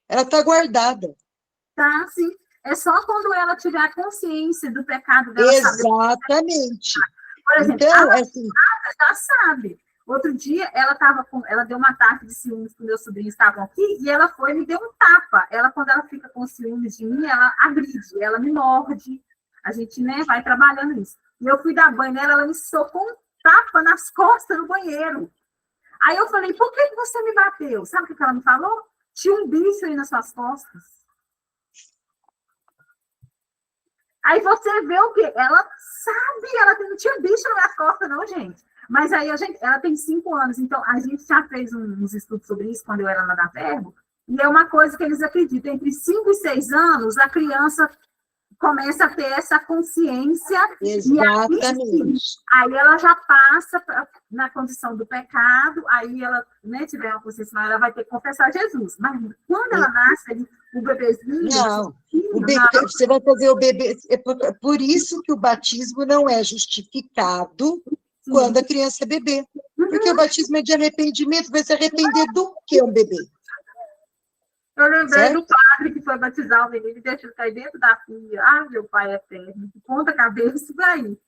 ela está guardada.
Tá, sim. É só quando ela tiver a consciência do pecado dela.
Exatamente.
Por exemplo,
então,
a
assim,
já sabe. Outro dia, ela deu um ataque de ciúmes que meus sobrinhos estavam aqui, e ela foi e me deu um tapa. Quando ela fica com ciúmes de mim, ela agride, ela me morde. A gente, né, vai trabalhando isso. E eu fui dar banho nela, ela me socou um tapa nas costas no banheiro. Aí eu falei, por que você me bateu? Sabe o que ela me falou? Tinha um bicho aí nas suas costas. Aí você vê o quê? Ela sabe, não tinha bicho nas minhas costas, não, gente. Mas aí ela tem 5 anos, então a gente já fez uns estudos sobre isso quando eu era na Daverbo, e é uma coisa que eles acreditam, entre 5 e 6 anos, a criança começa a ter essa consciência.
Exatamente.
Aí ela já passa na condição do pecado, aí ela, né, tiver uma consciência, ela vai ter que confessar Jesus. Mas quando ela nasce, o bebezinho...
Não, você vai fazer o bebê... É por isso que o batismo não é justificado quando a criança é bebê. Porque o batismo é de arrependimento, vai se arrepender do que é um bebê.
Eu lembrei
certo?
do padre que foi batizar o menino e deixou cair dentro da pia. Ah, meu pai eterno, de ponta cabeça, isso daí.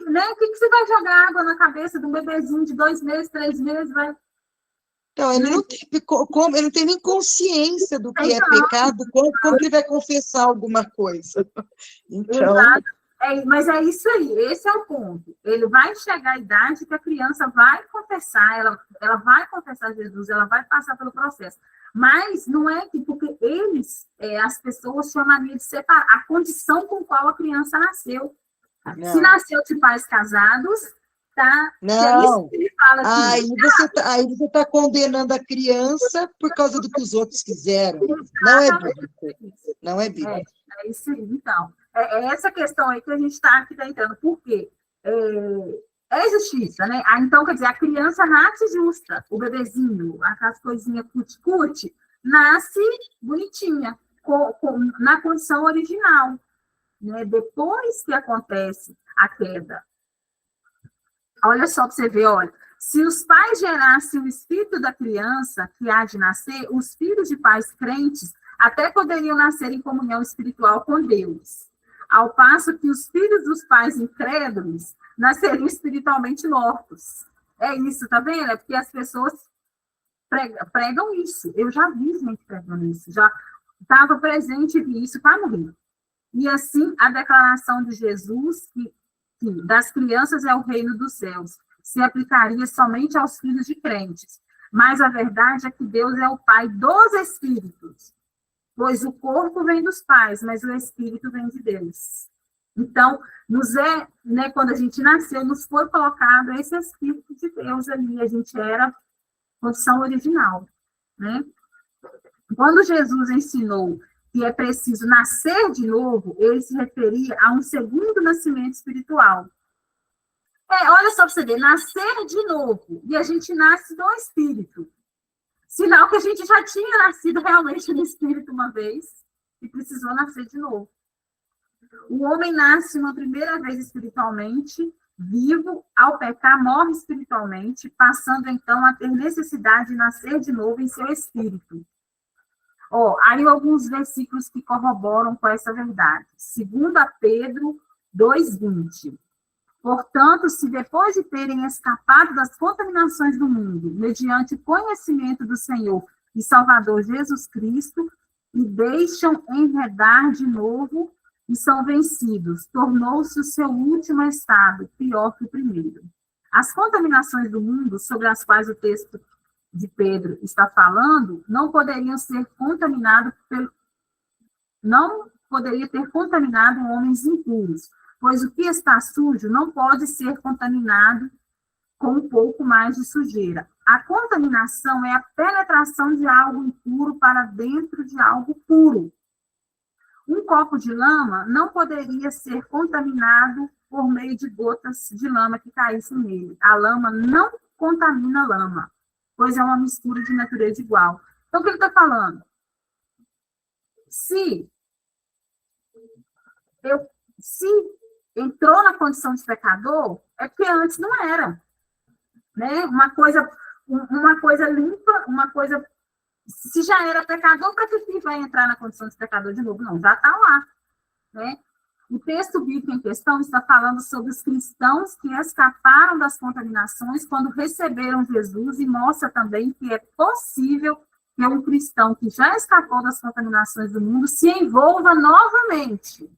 Né? O que você vai jogar água na cabeça de um bebezinho de 2 meses, 3 meses? Vai...
Então, ele não tem, ele não tem nem consciência do que é pecado, como que ele vai confessar alguma coisa? Então...
Exato. Mas é isso aí, esse é o ponto. Ele vai chegar à idade que a criança vai confessar, ela vai confessar Jesus, ela vai passar pelo processo. Mas não é que, porque eles, as pessoas chamariam de separar a condição com qual a criança nasceu.
Não.
Se nasceu de pais casados, tá?
Não.
É isso que ele fala aqui.
Aí você tá condenando a criança por causa do que os outros fizeram. Não é bíblico. Não é bíblico.
É isso aí, então. É essa questão aí que a gente está aqui tentando. Por quê? É justiça, né? Então, quer dizer, a criança nasce justa. O bebezinho, aquelas coisinhas cuti-cuti, nasce bonitinha, na condição original. Né? Depois que acontece a queda. Olha só para você ver, olha. Se os pais gerassem o espírito da criança que há de nascer, os filhos de pais crentes até poderiam nascer em comunhão espiritual com Deus. Ao passo que os filhos dos pais incrédulos nasceriam espiritualmente mortos. É isso, tá vendo? É porque as pessoas pregam isso. Eu já vi gente pregando isso. Já estava presente e vi isso para morrer. E assim, a declaração de Jesus, que das crianças é o reino dos céus, se aplicaria somente aos filhos de crentes. Mas a verdade é que Deus é o Pai dos espíritos. Pois o corpo vem dos pais, mas o espírito vem de Deus. Então, quando a gente nasceu, nos foi colocado esse espírito de Deus ali, a gente era condição original, né? Quando Jesus ensinou que é preciso nascer de novo, ele se referia a um segundo nascimento espiritual. Olha só para você ver, nascer de novo, e a gente nasce do espírito. Sinal que a gente já tinha nascido realmente no espírito uma vez e precisou nascer de novo. O homem nasce uma primeira vez espiritualmente, vivo, ao pecar, morre espiritualmente, passando então a ter necessidade de nascer de novo em seu espírito. Aí alguns versículos que corroboram com essa verdade. 2 Pedro 2:20. Portanto, se depois de terem escapado das contaminações do mundo, mediante o conhecimento do Senhor e Salvador Jesus Cristo, e deixam enredar de novo e são vencidos, tornou-se o seu último estado, pior que o primeiro. As contaminações do mundo, sobre as quais o texto de Pedro está falando, não poderia ter contaminado homens impuros, pois o que está sujo não pode ser contaminado com um pouco mais de sujeira. A contaminação é a penetração de algo impuro para dentro de algo puro. Um copo de lama não poderia ser contaminado por meio de gotas de lama que caíssem nele. A lama não contamina a lama, pois é uma mistura de natureza igual. Então, o que ele está falando? Se entrou na condição de pecador, é porque antes não era. Né? Uma coisa limpa, uma coisa... Se já era pecador, para que vai entrar na condição de pecador de novo? Não, já está lá. Né? O texto bíblico em questão está falando sobre os cristãos que escaparam das contaminações quando receberam Jesus, e mostra também que é possível que um cristão que já escapou das contaminações do mundo se envolva novamente,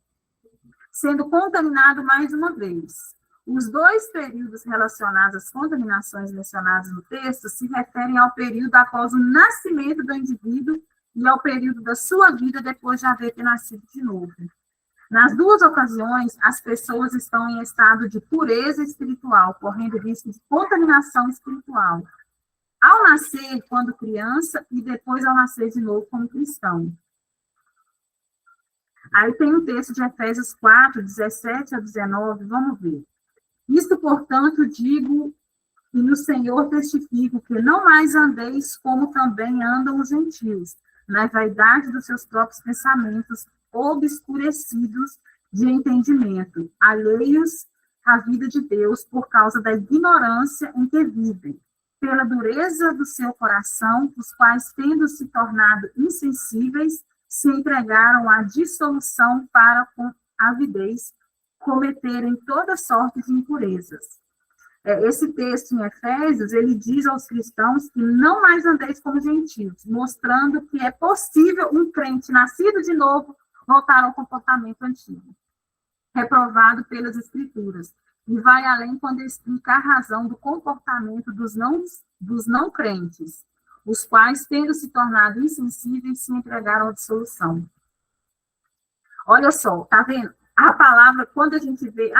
sendo contaminado mais uma vez. Os dois períodos relacionados às contaminações mencionados no texto se referem ao período após o nascimento do indivíduo e ao período da sua vida depois de haver nascido de novo. Nas duas ocasiões, as pessoas estão em estado de pureza espiritual, correndo risco de contaminação espiritual. Ao nascer, quando criança, e depois ao nascer de novo como cristão. Aí tem um texto de Efésios 4, 17 a 19, vamos ver. Isto, portanto, digo e no Senhor testifico que não mais andeis como também andam os gentios, na vaidade dos seus próprios pensamentos, obscurecidos de entendimento, alheios à vida de Deus por causa da ignorância em que vivem, pela dureza do seu coração, os quais, tendo se tornado insensíveis, se entregaram à dissolução para, com avidez, cometerem toda sorte de impurezas. Esse texto em Efésios, ele diz aos cristãos que não mais andeis como gentios, mostrando que é possível um crente nascido de novo voltar ao comportamento antigo, reprovado pelas Escrituras. E vai além quando explica a razão do comportamento dos não crentes, os quais, tendo se tornado insensíveis, se entregaram à dissolução. Olha só, tá vendo? A palavra, quando a gente vê,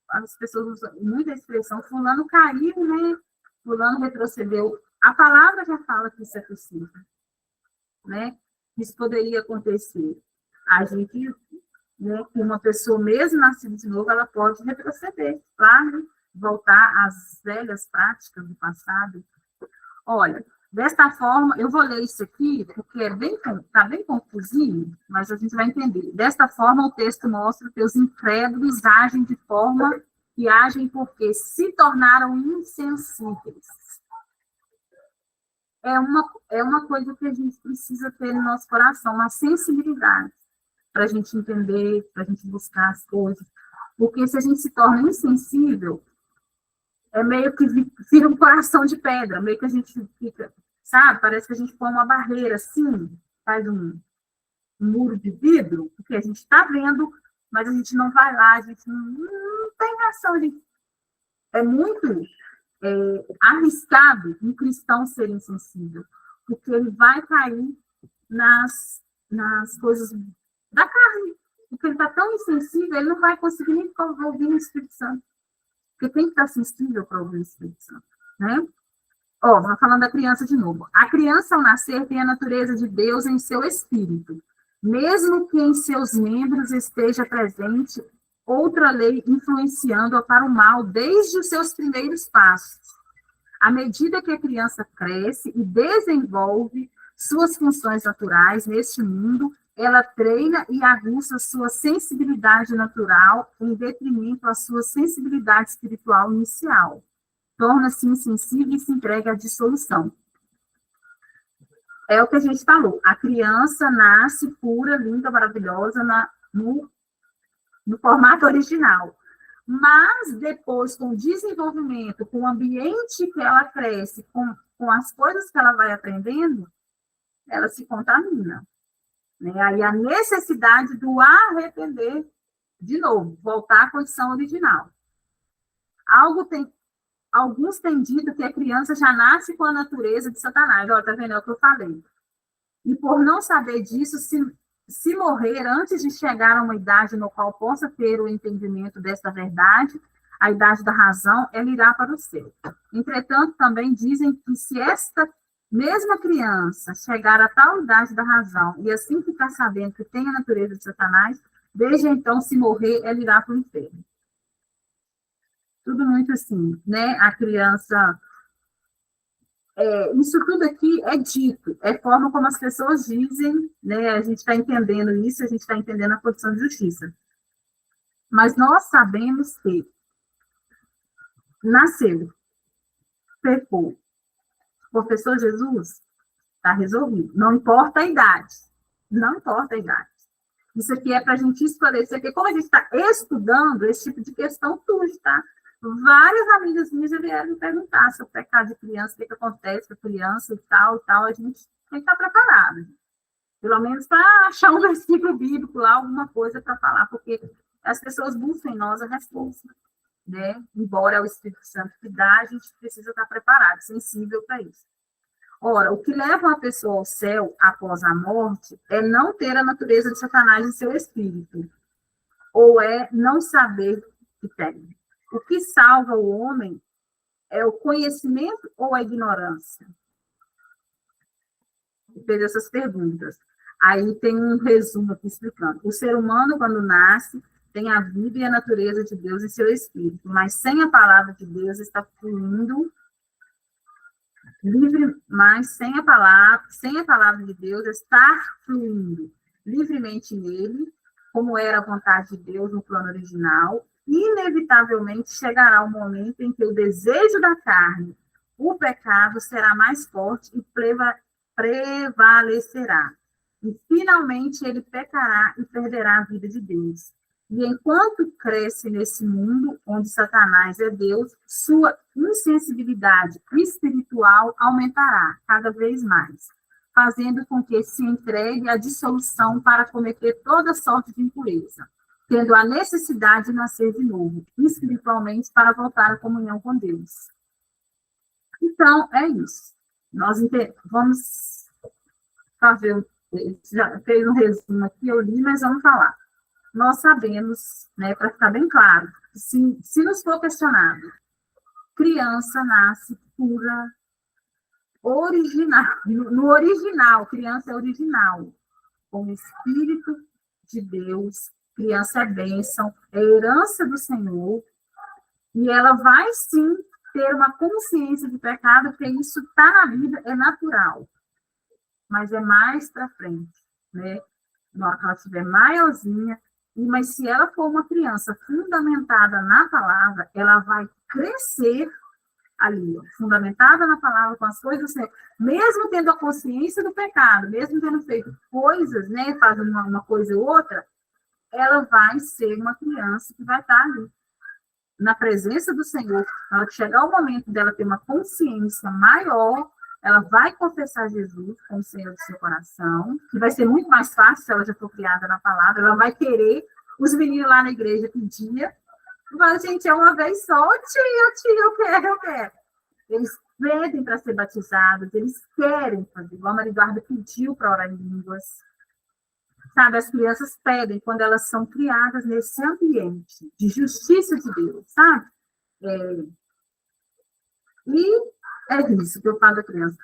as pessoas usam muita expressão, fulano caiu, né? Fulano retrocedeu. A palavra já fala que isso é possível, né? Isso poderia acontecer. A gente, né, uma pessoa mesmo nascida de novo, ela pode retroceder, claro, voltar às velhas práticas do passado. Olha, desta forma, eu vou ler isso aqui, porque está bem confusinho, mas a gente vai entender. Desta forma, o texto mostra que os incrédulos agem de forma que agem porque se tornaram insensíveis. É uma coisa que a gente precisa ter no nosso coração, uma sensibilidade, para a gente entender, para a gente buscar as coisas. Porque se a gente se torna insensível, é meio que vira um coração de pedra, meio que a gente fica, sabe? Parece que a gente põe uma barreira assim, faz um muro de vidro, porque a gente está vendo, mas a gente não vai lá, a gente não tem reação. É muito arriscado um cristão ser insensível, porque ele vai cair nas coisas da carne, porque ele está tão insensível, ele não vai conseguir nem ouvir o Espírito Santo. Porque tem que estar sensível para ouvir o Espírito Santo, né? Vamos falando da criança de novo. A criança, ao nascer, tem a natureza de Deus em seu espírito. Mesmo que em seus membros esteja presente outra lei influenciando-a para o mal desde os seus primeiros passos. À medida que a criança cresce e desenvolve suas funções naturais neste mundo, ela treina e aguça sua sensibilidade natural em detrimento à sua sensibilidade espiritual inicial. Torna-se insensível e se entrega à dissolução. É o que a gente falou. A criança nasce pura, linda, maravilhosa no formato original. Mas depois, com o desenvolvimento, com o ambiente que ela cresce, com as coisas que ela vai aprendendo, ela se contamina. Né? Aí a necessidade do arrepender, de novo, voltar à condição original. Alguns têm dito que a criança já nasce com a natureza de Satanás. Olha, tá vendo? É o que eu falei. E por não saber disso, se morrer antes de chegar a uma idade no qual possa ter o entendimento desta verdade, a idade da razão, ela irá para o céu. Entretanto, também dizem que se esta mesma criança chegar a tal idade da razão e assim ficar sabendo que tem a natureza de Satanás, desde então, se morrer, ela irá para o inferno. Tudo muito assim, né? A criança... isso tudo aqui é dito, é forma como as pessoas dizem, né? A gente está entendendo isso, a gente está entendendo a condição de justiça. Mas nós sabemos que nasceu, pecou, professor Jesus, está resolvido. Não importa a idade. Não importa a idade. Isso aqui é para a gente esclarecer, porque como a gente está estudando esse tipo de questão, tudo, tá? Várias amigas minhas já vieram me perguntar sobre o pecado de criança, o que acontece com a criança e tal, a gente tem que estar preparado. Pelo menos para achar um versículo bíblico lá, alguma coisa para falar, porque as pessoas buscam em nós a resposta, né? Embora é o Espírito Santo que dá, a gente precisa estar preparado, sensível para isso. Ora, o que leva uma pessoa ao céu após a morte é não ter a natureza de Satanás em seu espírito, ou é não saber que tem. O que salva o homem é o conhecimento ou a ignorância? Fez essas perguntas. Aí tem um resumo aqui explicando. O ser humano, quando nasce, tem a vida e a natureza de Deus em seu espírito, mas sem a palavra de Deus está fluindo livre, mas sem a palavra de Deus está fluindo livremente nele, como era a vontade de Deus no plano original. Inevitavelmente chegará o momento em que o desejo da carne o pecado será mais forte e prevalecerá. E, finalmente, ele pecará e perderá a vida de Deus. E enquanto cresce nesse mundo onde Satanás é Deus, sua insensibilidade espiritual aumentará cada vez mais, fazendo com que se entregue à dissolução para cometer toda sorte de impureza, tendo a necessidade de nascer de novo, espiritualmente, para voltar à comunhão com Deus. Então, é isso. Nós vamos fazer, já fez um resumo aqui, eu li, mas vamos falar. Nós sabemos, né, para ficar bem claro, se nos for questionado, criança nasce pura, original, no original, criança é original, com o Espírito de Deus, criança é bênção, é herança do Senhor, e ela vai sim ter uma consciência de pecado, porque isso está na vida, é natural, mas é mais para frente, né? Na hora que ela estiver maiorzinha, mas se ela for uma criança fundamentada na palavra, ela vai crescer ali, ó, fundamentada na palavra, com as coisas, né? Mesmo tendo a consciência do pecado, mesmo tendo feito coisas, né, fazendo uma coisa ou outra, ela vai ser uma criança que vai estar ali, na presença do Senhor. Na hora que chegar o momento dela ter uma consciência maior, ela vai confessar Jesus como Senhor do seu coração, que vai ser muito mais fácil se ela já for criada na palavra, ela vai querer, os meninos lá na igreja pediam, mas, gente, é uma vez só, tio, eu quero. Eles pedem para ser batizados, eles querem fazer, igual a Maria Eduarda pediu para orar em línguas. Sabe, as crianças pedem quando elas são criadas nesse ambiente de justiça de Deus, sabe? E é isso que eu falo da criança.